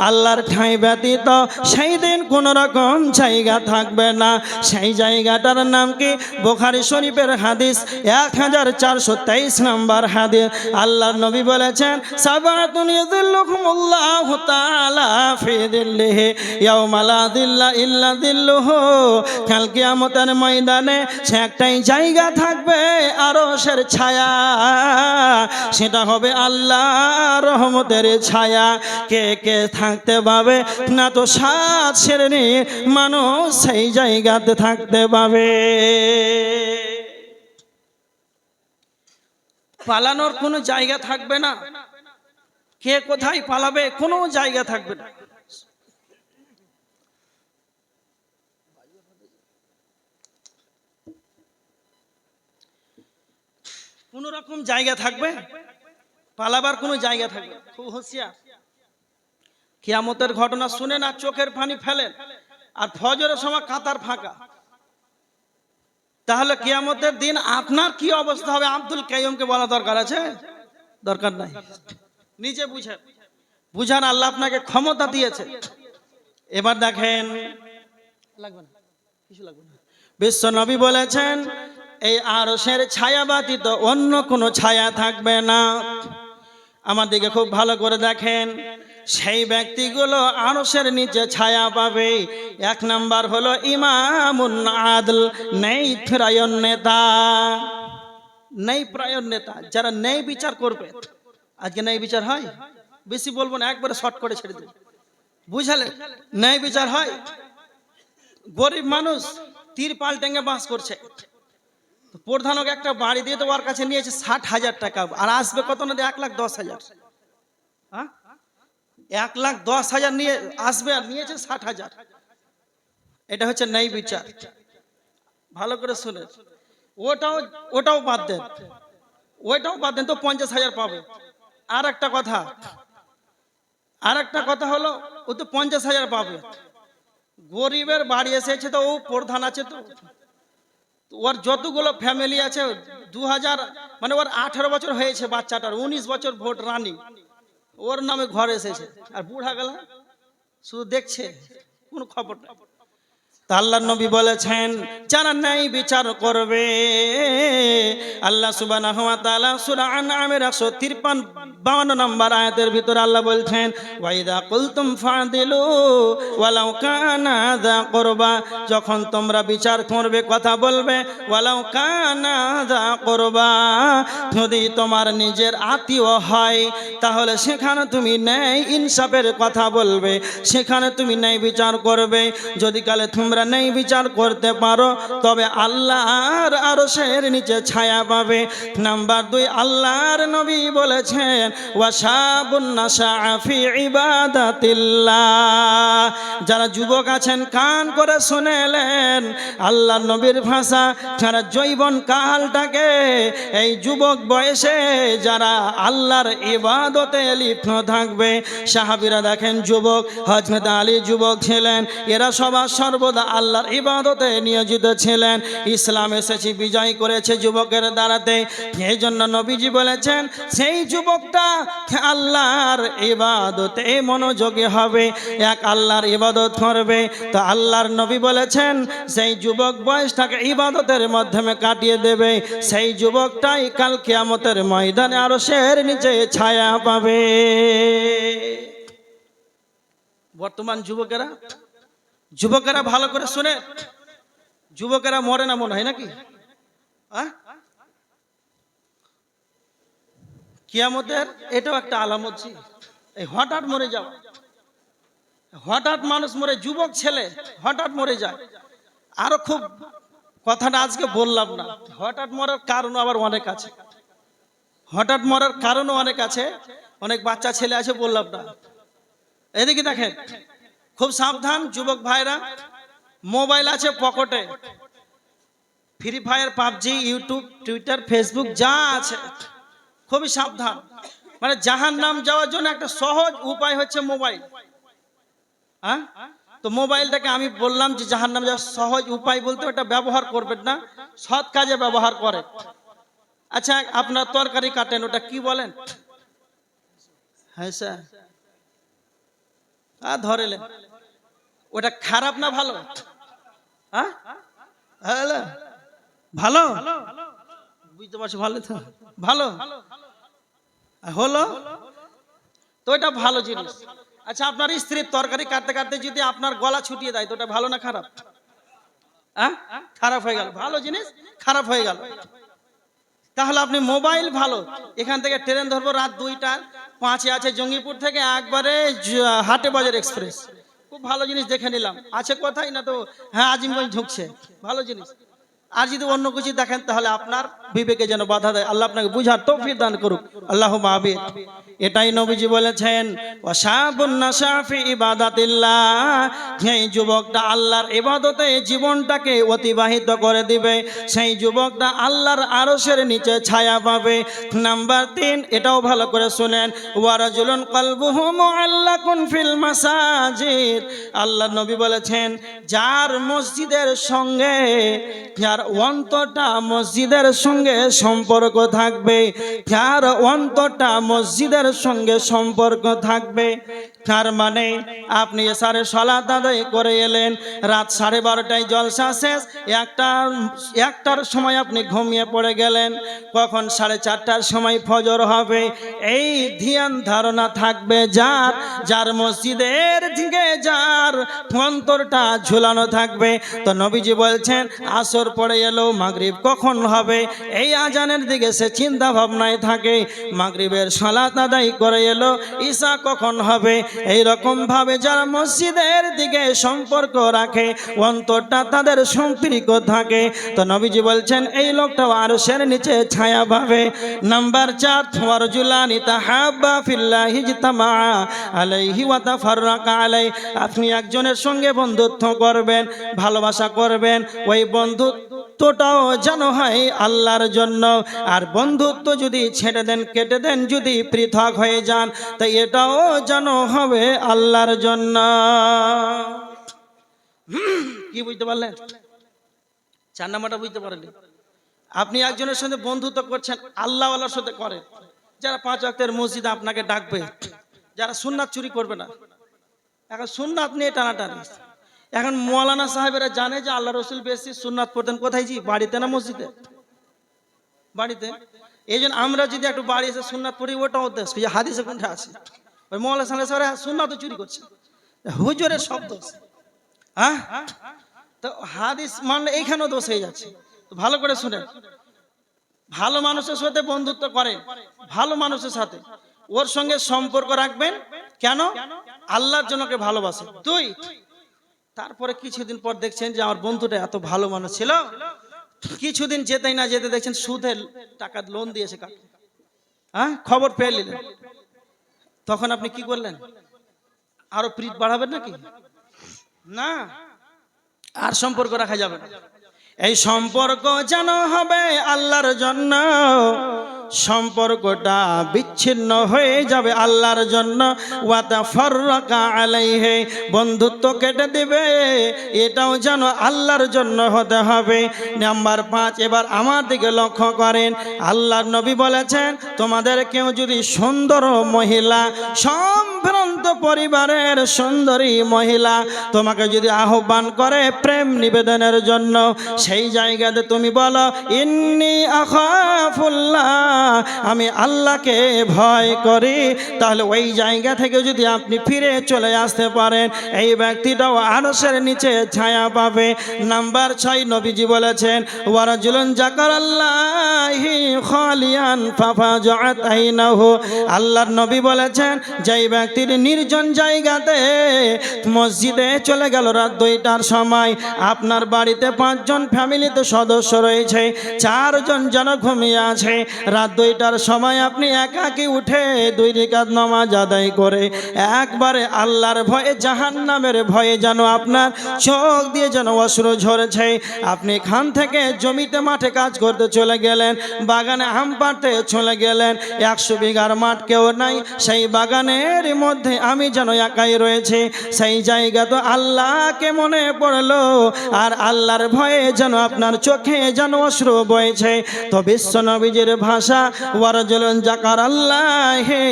আল্লাহর ঠাঁই ব্যতীত সেই দিন কোন রকম জায়গা থাকবে না। সেই জায়গাটার নাম কি? বুখারী শরীফের হাদিস 1423 নম্বর হাদিস। আল্লাহর নবী বলেছেন, সাবাতুন ইয়াযিল্লুহুমুল্লাহু তাআলা ফি যিল্লিহি ইয়াওমা লা যিল্লা ইল্লা যিল্লুহু। কাল কিয়ামতের ময়দানে সে একটাই জায়গা থাকবে, আরশের ছায়া, সেটা হবে আল্লাহর রহমতের ছায়া। কে কে থাকতে পাবে না? তো 7 শ্রেণীর মানুষ সেই জায়গাতে থাকতে পাবে। পালানোর কোনো জায়গা থাকবে না, কে কোথায় পালাবে কোনো জায়গা থাকবে না। কোন রকম জায়গা থাকবে, পালাবার কোনো জায়গা থাকবে। খুব হুঁশিয়ার। কিয়ামতের ঘটনা শুনে না চোখের পানি ফেলেন, আর ফজরের সময় কাতার ফাঁকা। তাহলে কিয়ামতের দিন আপনার কি অবস্থা হবে? আব্দুল কাইয়ুমকে বলা দরকার আছে? দরকার নাই। নিজে বুঝেন, বুঝান, আল্লাহ আপনাকে ক্ষমতা দিয়েছে। এবার দেখেন, লাগবে না, কিছু লাগবে না। বিশ্ব নবী বলেছেন, এই আরশের ছায়া ব্যতীত অন্য কোনো ছায়া থাকবে না। আমার দিকে খুব ভালো করে দেখেন, সেই ব্যক্তিগুলো আরশের নিচে ছায়া পাবে। 1 নাম্বার হলো ইমামুন আদল, ন্যায় পরায়ণ নেতা। ন্যায় পরায়ণ নেতা, যারা ন্যায় বিচার করবে। আজকে ন্যায় বিচার হয়? বেশি বলবো না, একবারে শর্ট করে ছেড়ে দিন, বুঝালে? ন্যায় বিচার হয়। গরিব মানুষ তিরপাল টেঙ্গে বাস করছে, প্রধানকে একটা বাড়ি দিয়ে তো ওর কাছে নিয়েছে 60,000 টাকা, আর আসবে কত না? 1,10,000। হ্যাঁ, 1,10,000 নিয়ে আসবে, আর নিয়েছে 60,000। এটা হচ্ছে ন্যায় বিচার। ভালো করে শুনে, ওটাও বাদ দেন, ওইটাও বাদ দেন, তো 50,000 পাবে। আর একটা কথা হলো, ও তো 50,000 পাবে। গরিবের বাড়ি এসেছে, তো ও প্রধান আছে, তো ওর যতগুলো ফ্যামিলি আছে, 2000 মানে ওর 18 বছর হয়েছে বাচ্চাটার, 19 বছর ভোট রানিং, ওর নামে ঘর এসেছে। আর বুড়া গেলা শুধু দেখছে, কোনো খবর নাই। তা আল্লাহর নবী বলেছেন যারা ন্যায় বিচার করবে, আল্লাহ সুবহানাহু ওয়া তাআলা সূরা আনআমের 153 নম্বর আয়াতের ভিতরে আল্লাহ বলছেন ওয়াইদা কুলতুম ফাদিলু ওয়ালাউ কানা যা কুরবা, যখন তোমরা বিচার করবে কথা বলবে ওয়ালাউ কানা যা কুরবা, যদি তোমার নিজের আত্মীয় হয় তাহলে সেখানে তুমি ন্যায় ইনসাফের কথা বলবে, সেখানে তুমি ন্যায় বিচার করবে। যদি কালে তোমরা ন্যায় বিচার করতে পারো তবে আল্লাহর আরশের নিচে ছায়া পাবে। নাম্বার 2, আল্লাহর নবী বলেছেন ওয়াশাবুন নাশা ফি ইবাদাতিল্লাহ, যারা যুবক আছেন কান করে শুনেলেন আল্লাহর নবীর ভাষা, যারা যৌবন কালটাকে এই যুবক বয়সে যারা আল্লাহর ইবাদতে লিপ্ত থাকবে। সাহাবীরা দেখেন যুবক, হযরত আলী যুবক ছিলেন, এরা সবার সর্বদা আল্লাহর ইবাদতে নিয়োজিত ছিলেন। ইসলাম এসেছে বিজয় করেছে যুবকের দ্বারাতে। এই জন্য নবীজি বলেছেন সেই যুবকটা আল্লাহর ইবাদতে মনোযোগী হবে, এক আল্লাহর ইবাদত করবে। তো আল্লাহর নবী বলেছেন সেই যুবক বয়সটাকে ইবাদতের মাধ্যমে কাটিয়ে দেবে, সেই যুবকটাই কাল কিয়ামতের ময়দানে আরশের নিচে ছায়া পাবে। বর্তমান যুবকেরা ভালো করে শুনে, যুবকেরা মরে না মনে হয় নাকি? কিয়ামতের এটাও একটা আলামত ছিল, এই হঠাৎ মরে যাওয়া, হঠাৎ মানুষ মরে, যুবক ছেলে হঠাৎ মরে যায়। আরো খুব কথাটা আজকে বললাম না, হঠাৎ মরার কারণও আবার অনেক আছে, হঠাৎ মরার কারণও অনেক আছে। অনেক বাচ্চা ছেলে আছে বললাম না। এদিকে দেখেন, খুব সাবধান যুবক ভাইরা, মোবাইল আছে পকেটে, free fire, PUBG, YouTube, Twitter, Facebook যা আছে, খুবই সাবধান। মানে জাহান্নাম যাওয়ার জন্য একটা সহজ উপায় হচ্ছে মোবাইল। হ্যাঁ, তো মোবাইলটাকে আমি বললাম যে জাহান্নাম যাওয়ার সহজ উপায় বলতে ওটা ব্যবহার করবেন না, সৎ কাজে ব্যবহার করেন। আচ্ছা, আপনার তরকারি কাটেন, ওটা কি বলেন? হ্যাঁ স্যার, ধরেলেন, ওটা খারাপ না ভালো? হ্যাঁ, ভালো, বুঝতে পারছি, ভালো তো, ভালো হলো তো, এটা ভালো জিনিস। আচ্ছা, আপনার স্ত্রীর তরকারি কাটতে কাটতে যদি আপনার গলা ছুটিয়ে দেয় তো ওটা ভালো না খারাপ? খারাপ হয়ে গেল, ভালো জিনিস খারাপ হয়ে গেল। তাহলে আপনি মোবাইল ভালো, এখান থেকে ট্রেন ধরবো রাত 2:05 আছে জঙ্গিপুর থেকে একবারে হাটে বাজার এক্সপ্রেস, খুব ভালো জিনিস দেখে নিলাম, আছে কোথায় না তো, হ্যাঁ আজিমগঞ্জ ঢুকছে, ভালো জিনিস। আর যদি অন্য কিছু দেখেন তাহলে আপনার বিবেকে যেন বাধা দেয়, আল্লাহ আপনাকে বুঝার তৌফিক দান করুক, আল্লাহুম্মা আমিন। এটাই নবীজি বলেছেন ওয়াশাবুন নাশা ফি ইবাদাতিল্লাহ, এই যুবকটা আল্লাহর ইবাদতে জীবনটাকে অতিবাহিত করে দিবে, সেই যুবকটা আল্লাহর আরশের নিচে ছায়া পাবে। নাম্বার 3, এটাও ভালো করে শুনেন, ওয়া রাজুলুন কলবুহু মুআল্লাকুন ফিল মাসাজিদ, আল্লাহর নবী বলেছেন যার মসজিদের সঙ্গে, যার অন্তরটা মসজিদের সঙ্গে সম্পর্ক থাকবে, যার অন্তরটা মসজিদের সঙ্গে সম্পর্ক থাকবে। তার মানে আপনি এশারের সালাত আদায় করে এলেন, রাত 12:30টায় জলসা শেষ, একটার সময় আপনি ঘুমিয়ে পড়ে গেলেন, কখন 4:30টার সময় ফজর হবে, এই ধ্যান ধারণা থাকবে যার মসজিদের দিকে যার অন্তরটা ঝুলানো থাকবে। তো নবীজি বলছেন আসর পড়ে এলো, মাগরিব কখন হবে এই আজানের দিকে সে চিন্তা ভাবনায় থাকে, মাগরিবের সালাত আদায় করে এলো, ঈশা কখন হবে, এই রকম ভাবে যারা মসজিদের দিকে সম্পর্ক রাখে, অন্তরটা তাদের সম্পৃক্ত থাকে, তো নবীজি বলছেন এই লোকটাও আরশের নিচে ছায়া পাবে। নাম্বার 4, ওয়ারজুলানি তাহাব্বা ফিল্লাহি ইজতামা আলাইহি ওয়া তাফাররাকা আলাইহি, আপনি একজনের সঙ্গে বন্ধুত্ব করবেন, ভালোবাসা করবেন, ওই বন্ধুত্বটাও যেন হয় আল্লাহর জন্য। আর বন্ধুত্ব যদি ছেড়ে দেন, কেটে দেন, যদি পৃথক হয়ে যান, তাই এটাও যেন হবে আল্লাহর জন্য। কি বুঝতে পারলেন? 4 নাম্বারটা বুঝতে পারলেন? আপনি একজনের সঙ্গে বন্ধুত্ব করছেন, আল্লাহওয়ালার সাথে করেন, যারা 5 ওয়াক্তের মসজিদে আপনাকে ডাকবে, যারা সুন্নাত চুরি করবে না। এখন সুন্নাত নিয়ে টানাটানি, এখন মৌলানা সাহেবেরা জানে যে আল্লাহ রসুল বেশি সুন্নাত পড়তেন কোথায়? জি, বাড়িতে না মসজিদে? বাড়িতে। এই জন্য আমরা যদি একটু বাড়ি এসে সুন্নাত পড়ি, ওটা উদ্দেশ্য যে হাদিসে কোনটা আছে। ওই মৌলানা সাহেব সুন্নাত চুরি করছে, হুজুরের শব্দ। হ্যাঁ, তো হাদিস মানলে এইখানেও দোষ হয়ে যাচ্ছে। তো ভালো করে শুনেন, ভালো মানুষের সাথে বন্ধুত্ব করে, ভালো মানুষের সাথে ওর সঙ্গে সম্পর্ক রাখবেন। কেন? আল্লাহর জন্য কে ভালোবাসে। দুই, তারপরে কিছুদিন পর দেখছেন যে আমার বন্ধুটা এত ভালো মানুষ ছিল, কিছুদিন যেতেই না যেতে দেখছেন সুদে টাকা লোন দিয়েছে কাকে। হ্যাঁ, খবর পেয়ে নিলেন, তখন আপনি কি করলেন? আরো প্রীত বাড়াবেন নাকি? না, আর সম্পর্ক রাখা যাবে না। এই সম্পর্ক যেন হবে আল্লাহর জন্য, সম্পর্কটা বিচ্ছিন্ন হয়ে যাবে আল্লাহর জন্য। ওয়া তাফাররাকা আলাইহি, বন্ধুত্ব কেটে দিবে, এটাও যেন আল্লাহর জন্য হতে হবে। নাম্বার 5, এবার আমার দিকে লক্ষ্য করেন। আল্লাহর নবী বলেছেন, তোমাদের কেউ যদি সুন্দর মহিলা, সম্ভ্রান্ত পরিবারের সুন্দরী মহিলা তোমাকে যদি আহ্বান করে প্রেম নিবেদনের জন্য, সেই জায়গাতে তুমি বলো ইন্নী আখাফুল্লাহ, আমি আল্লাহকে ভয় করি, তাহলে ওই জায়গা থেকে যদি আপনি ফিরে চলে আসতে পারেন, এই ব্যক্তিটাও আরশের নিচে ছায়া পাবে। নাম্বার 6, নবীজি বলেছেন ওয়ারাজুলুন যাকারাল্লাহি খালিয়ান ফাফাজাআত আইনাহু, আল্লাহর নবী বলেছেন যেই ব্যক্তির নির্জন জায়গাতে মসজিদে চলে গেল রাত 2টার সময়, আপনার বাড়িতে 5 জন ফ্যামিলিতে সদস্য রয়েছে, 4 জন যেন ঘুমিয়ে আছে, রাত 2টার সময় আপনি একাকী উঠে 2 রাকাত নামাজ আদায় করে একবারে আল্লাহর ভয়ে, জাহান্নামের ভয়ে যেন আপনার চোখ দিয়ে যেন অশ্রু ঝরেছে, আপনি খান থেকে জমিতে মাঠে কাজ করতে চলে গেলেন, বাগানে আম পাড়তে চলে গেলেন, 100 বিঘার মাঠ কেউ নাই, সেই বাগানের মধ্যে আমি যেন একাই রয়েছে, সেই জায়গা তো আল্লাহকে মনে পড়লো, আর আল্লাহর ভয়ে যেন আপনার চোখে যেন অশ্রু বইছে। তো বিশ্ব নবীজির ভাষা ওয়ারাজুলুন যাকারাল্লাহি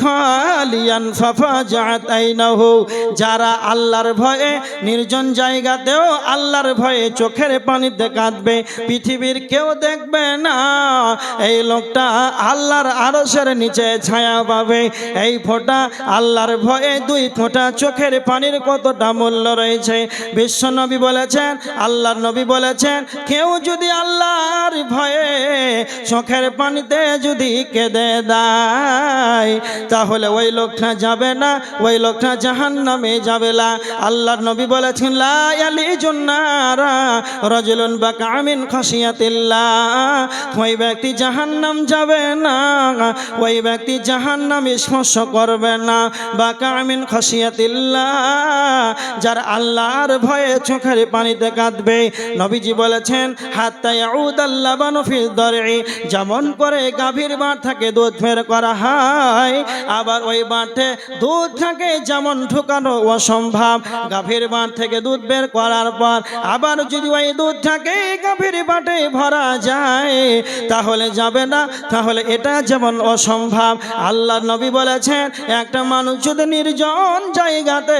খালিয়ান ফাফাজাআত আইনাহু, যারা আল্লাহর ভয়ে নির্জন জায়গাতেও আল্লাহর ভয়ে চোখের পানিতে কাঁদবে, পৃথিবীর কেউ দেখবে না, এই লোকটা আল্লাহর আরশের নিচে ছায়া পাবে। এই ফোঁটা আল্লাহর ভয়ে 2 ফোঁটা চোখের পানির কতটা মূল্য রয়েছে। বিশ্ব নবী বলেছেন, আল্লাহর নবী বলেছেন, কেউ যদি আল্লাহর ভয়ে চোখের পানিতে যদি কেঁদে দেয়, তাহলে ওই লোকটা যাবে না, ওই লোকটা জাহান্নামে যাবে না। আল্লাহর নবী বলেছেন লা ইয়ালিজুন নারা রাজুলুন বাকা মিন খাশিয়াতিল্লাহ, ওই ব্যক্তি জাহান্নাম যাবে না, ওই ব্যক্তি জাহান্নাম স্পর্শ করবে না, বাকা মিন খাশিয়াতিল্লাহ, যার আল্লাহর ভয়ে চোখের পানিতে কাঁদবে। নবীজি বলেছেন হাত্তা ইয়াউদাল লাবানু ফি দার'i, যেমন করে গাভীর বাট থেকে দুধ বের করা হয়, আবার ওই বাটে দুধ থেকে যেমন ঢুকানো অসম্ভব, গাভীর বাট থেকে দুধ বের করার পর আবার যদি ওই দুধটাকে গাভীর বাটে ভরা যায় তাহলে যাবে না, তাহলে এটা যেমন অসম্ভব। আল্লাহর নবী বলেছেন একটা মানুষ যদি নির্জন জায়গাতে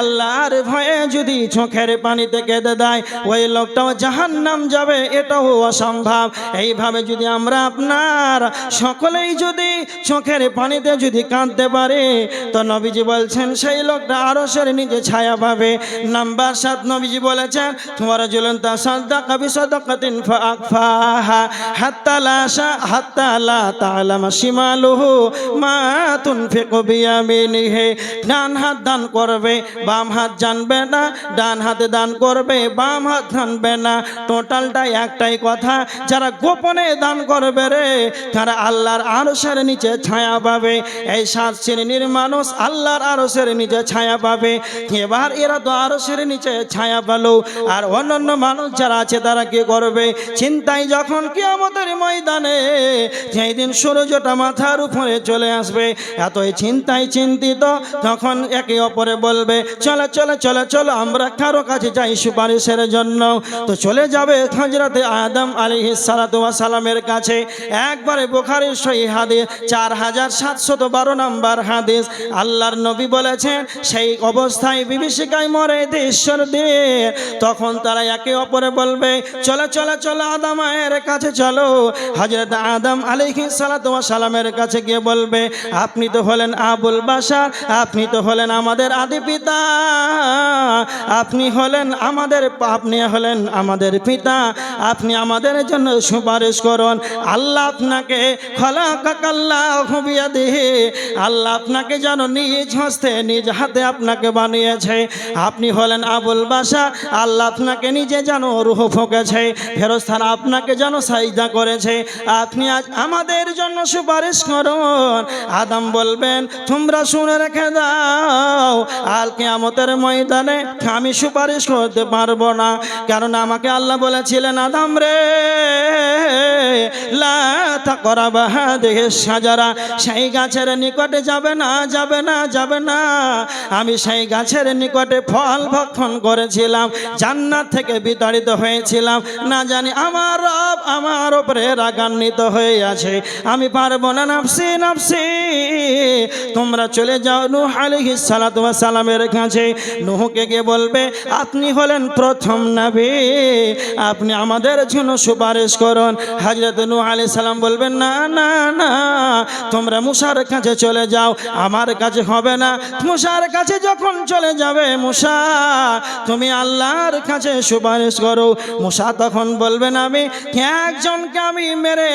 আল্লাহর ভয়ে যদি চোখের পানিতে কেঁদে দেয়, ওই লোকটাও জাহান্নাম যাবে, এটাও অসম্ভব। এইভাবে যদি আমরা আপনার সকলেই যদি চোখের পানিতে যদি কাঁদতে পারে, তো নবীজি বলছেন সেই লোকটা আরশের নিচে ছায়া পাবে। নাম্বার 7, নবীজি বলেছেন ওয়ারাজুলুন তাসাদ্দাকা বিসাদাকাতিন ফাআখফাহা হাত্তা লা তা'লামা শিমালুহু মা তুনফিকু বিয়ামিনিহি, ডান হাত দান করবে, বাম হাত জানবে না, ডান হাতে দান করবে, বাম হাত জানবে না, টোটালটা একটাই কথা, যারা গোপনে দান করবে রে তারা আল্লাহর আরশের নিচে ছায়া পাবে। এই 7 শ্রেণীর মানুষ আল্লাহর আরশের নিচে ছায়া পাবে। এবার এরা তো আরশের নিচে ছায়া পেলো, আর অন্যান্য মানুষ যারা আছে তারা কি করবে? চিন্তায় যখন কিয়ামতের ময়দানে যেই দিন সূর্যটা মাথার উপরে চলে আসবে, এতই চিন্তায় চিন্তিত, তখন একে অপরে বলবে চলো চলো চলো চলো আমরা কারো কাছে যাই সুপারিশের জন্য। তো চলে যাবে হযরতে আদম আলাইহিস সালাতু ওয়াস সালামের কাছে। একবারে বুখারীর সহিহ হাদিস 4712 নম্বর হাদিস। আল্লাহর নবী বলেছেন সেই অবস্থায় বিভীষিকায় মরে ঈশ্বর দিয়ে তখন তারা একে অপরে বলবে চলো চলো চলো আদমের কাছে চলো। হযরত আদম আলাইহিস সালাতু ওয়াস সালামের কাছে গিয়ে বলবে আপনি তো হলেন আবুল বাশার, আপনি তো হলেন আমাদের আদি পিতা, আপনি হলেন আমাদের পিতা, আপনি আমাদের জন্য সুপারিশ করুন। আল্লাহ আপনাকে খলাকাকাল্লাহু বিয়াদিহি, আল্লাহ আপনাকে যেন নিজ হস্তে নিজ হাতে আপনাকে বানিয়েছে, আপনি হলেন আবুল বাশার, আল্লাহ আপনাকে নিজে যেন রূহ ফুঁকেছে, ফেরেশতারা আপনাকে যেন সাজদা করেছে, আপনি আজ আমাদের জন্য সুপারিশ করুন। আদম বলবেন তোমরা শুনে রেখে দাও, আল কিয়ামতের ময়দানে আমি সুপারিশ করতে পারবো না, কারণ আমাকে আল্লাহ বলেছিলেন আদম রে লা তাকরাবা হাদিহি শাজারা, সেই গাছের নিকটে যাবে না যাবে না যাবে না। আমি সেই গাছের নিকটে ফল ভক্ষণ করেছিলাম, জান্নাত থেকে বিতাড়িত হয়েছিলাম, না জানি আমার রব আমার উপরে রাগান্বিত হয়ে আছে, আমি পারবো না, নাফসি নাফসি, তোমরা চলে যাও নূহ আলাইহিস সালাতু ওয়াস সালামের কাছে। নূহকে গিয়ে বলবে আপনি হলেন প্রথম নবী, আপনি আমাদের জন্য সুপারিশ করুন। হযরত নূহ আলাইহিস সালাম বলবেন না না না, তোমরা মূসার কাছে চলে যাও, আমার কাছে হবে না। মূসার কাছে যখন চলে যাবে মূসা তুমি আল্লাহর কাছে সুপারিশ করো। মূসা তখন বলবেন আমি একজনকে আমি মেরে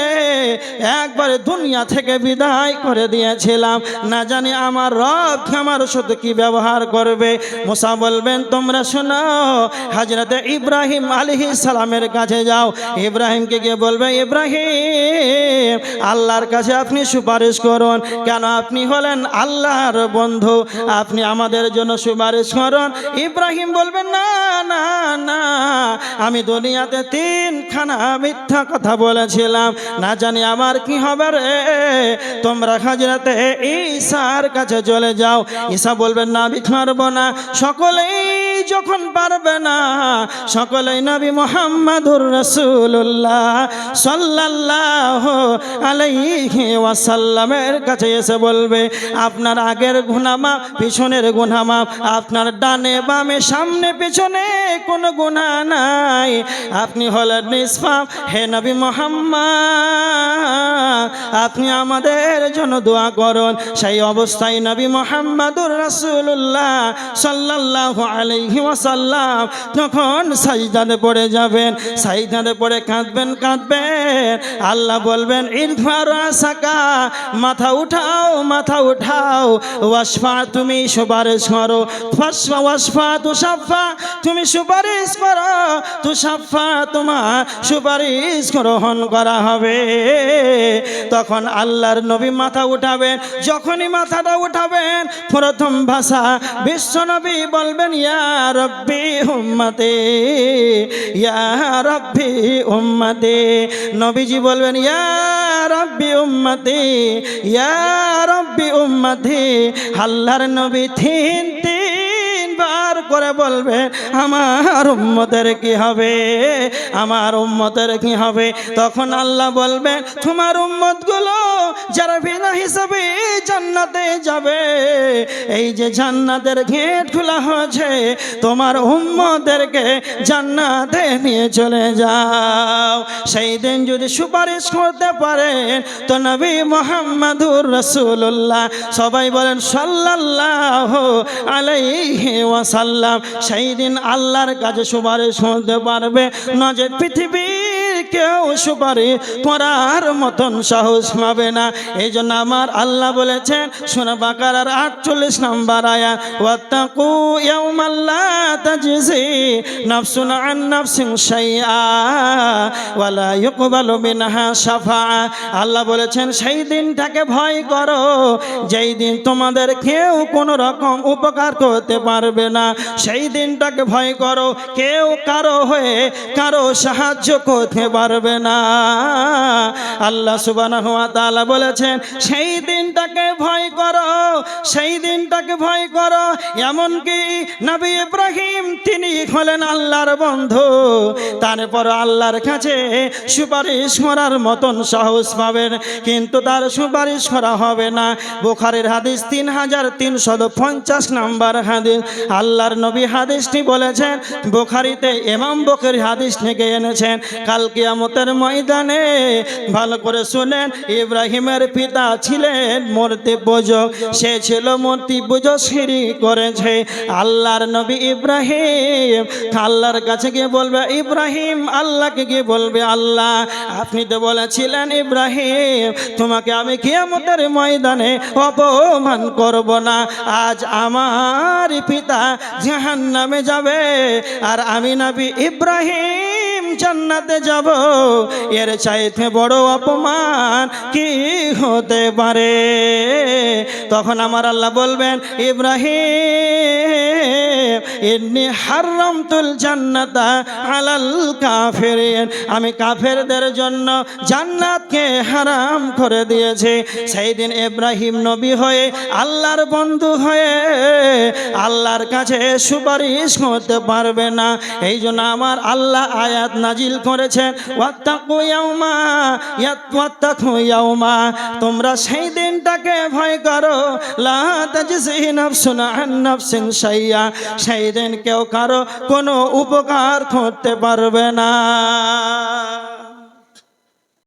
একবারে দুনিয়া থেকে বিদায় করে দিয়েছিলাম, না জানি আমার রব আমার সাথে কি ব্যবহার করবে। মূসা বলবেন তোমরা শোনো, হযরত ইব্রাহিম আলাইহিস সালামের কাছে যাও, ইব্রাহিমকে গিয়ে বলবে ইব্রাহিম আল্লাহর কাছে আপনি সুপারিশ করুন, কেন আপনি হলেন আল্লাহর বন্ধু, আপনি আমাদের জন্য সুপারিশ করুন। ইব্রাহিম বলবেন না না না, আমি দুনিয়াতে 3খানা মিথ্যা কথা বলেছিলাম, না জানি আমার কি হবে রে। তোমরা হযরতে ঈসার কাছে চলে যাও। ঈসা বলবেন না আমি পারবো না। সকলেই যখন পারবে না, সকলেই নবী মুহাম্মদুর রাসূলুল্লাহ সাল্লাল্লাহু আলাইহি ওয়াসাল্লামের কাছে এসে বলবে আপনার আগের গুনাহ মাফ, পিছনের গুনাহ মাফ, আপনার ডানে বামে সামনে পেছনে কোনো গুনাহ নাই, আপনি হলেন নিষ্পাপ। হে নবী মুহাম্মদ আপনি আমাদের জন্য দোয়া করুন। সেই অবস্থায় নবী মুহাম্মদুর রাসূলুল্লাহ সাল্লাল্লাহু আলাইহি ওয়াসাল্লাম তখন সাজদাতে পড়ে যাবেন, সাজদাতে পড়ে কাঁদবেন কাঁদবেন। আল্লাহ বলবেন ইরফা রাসাকা, মাথা উঠাও মাথা উঠাও, ওয়াসফা তুমি সুপারিশ করো, ফাসফা ওয়াসফা তুশাফা তুমি সুপারিশ করো, তুশাফা তোমার সুপারিশ গ্রহণ করা হবে। তখন আল্লাহর নবী মাথা উঠাবেন, যখনই মাথাটা উঠাবেন প্রথম ভাষা বিশ্ব নবী বলবেন ইয়া রব্বি উম্মতি, ইয়া রব্বি উম্মতি। নবীজি বলবেন ইয়া রব্বি উম্মতি, ইয়া রব্বি উম্মতি। আল্লাহর নবী তিনবার করে বলবে আমার উম্মতের কি হবে, আমার উম্মতের কি হবে। তখন আল্লাহ বলবে তোমার উম্মতগুলো যারা বিনা হিসাবে জান্নাতে যাবে, এই যে জান্নাতের গেট খোলা হয়েছে, তোমার উম্মতদেরকে জান্নাতে নিয়ে চলে যাও। সেই দিন যদি সুপারিশ করতে পারেন তো নবী মুহাম্মদুর রাসূলুল্লাহ, সবাই বলেন সাল্লাল্লাহু আলাইহি ওয়াসাল্লাম, সেই দিন আল্লাহর কাছে সুপারিশ করতে পারবে, নজর পৃথিবীর কেউ সুপারিশ করার মতন সাহস পাবে না। এই জন্য আমার আল্লাহ বলেছেন সূরা বাকারার 48 নম্বর আয়াত, ওয়াত্তাকু ইয়াওমান লা তাজজি নাফসুন আন নাফসিন শাইআ ওয়া লা ইউকবালু মিনহা শাফাআ। আল্লাহ বলেছেন সেই দিনটাকে ভয় করো, যেই দিন তোমাদের কেউ কোনো রকম উপকার করতে পারবে না। সেই দিনটাকে ভয় করো, কেউ কারো হয়ে কারো সাহায্য করতে পারবে না। আল্লাহ সুবহানাহু ওয়া তাআলা বলেছেন সেই দিনটাকে ভয় করো, সেই দিনটাকে ভয় করো। এমনকি নবী ইব্রাহিম তিনি হলেন আল্লাহর বন্ধু, তারপর আল্লাহর কাছে সুপারিশ করার মতন সাহস পাবেন, কিন্তু তার সুপারিশ করা হবে না। বুখারীর হাদিস 3350 নম্বর হাদিস। আল্লাহর নবী হাদিসটি বলেছেন, বুখারীতে ইমাম বুখারী হাদিস থেকে এনেছেন। কাল কিয়ামতের ময়দানে ভালো করে শুনেন, ইব্রাহিমের পিতা ছিলেন মূর্তি পূজক, সে ছিল মূর্তি পূজা শিরক করেছে। আল্লাহর নবী ইব্রাহিম আল্লাহর কাছে গিয়ে বলবে, ইব্রাহিম আল্লাহকে গিয়ে বলবে, আল্লাহ আপনি তো বলেছিলেন ইব্রাহিম তোমাকে আমি কিয়ামতের ময়দানে অপমান করব না। আজ আমার পিতা জাহান্নামে যাবে আর আমি নবী ইব্রাহিম জান্নাতে যাব, এর চাইতে বড় অপমান কি হতে পারে? তখন আমার আল্লাহ বলবেন, ইব্রাহিম ইন্নী হারামতুল জান্নাতা আলাল কাফিরিন, আমি কাফেরদের জন্য জান্নাতকে হারাম করে দিয়েছি। সেই দিন ইব্রাহিম নবী হয়ে আল্লাহর বন্ধু হয়ে আল্লাহর কাছে সুপারিশ করতে পারবে না। এই জন্য আমার আল্লাহ আয়াত নাজিল করেছেন, ওয়াত্তাকু ইয়াউমা, তোমরা সেই দিনটাকে ভয় করো, লা তাজজি নাফসুন আন নাফসিন শাইয়া, সেই দিন কেউ কারো কোনো উপকার করতে পারবে না।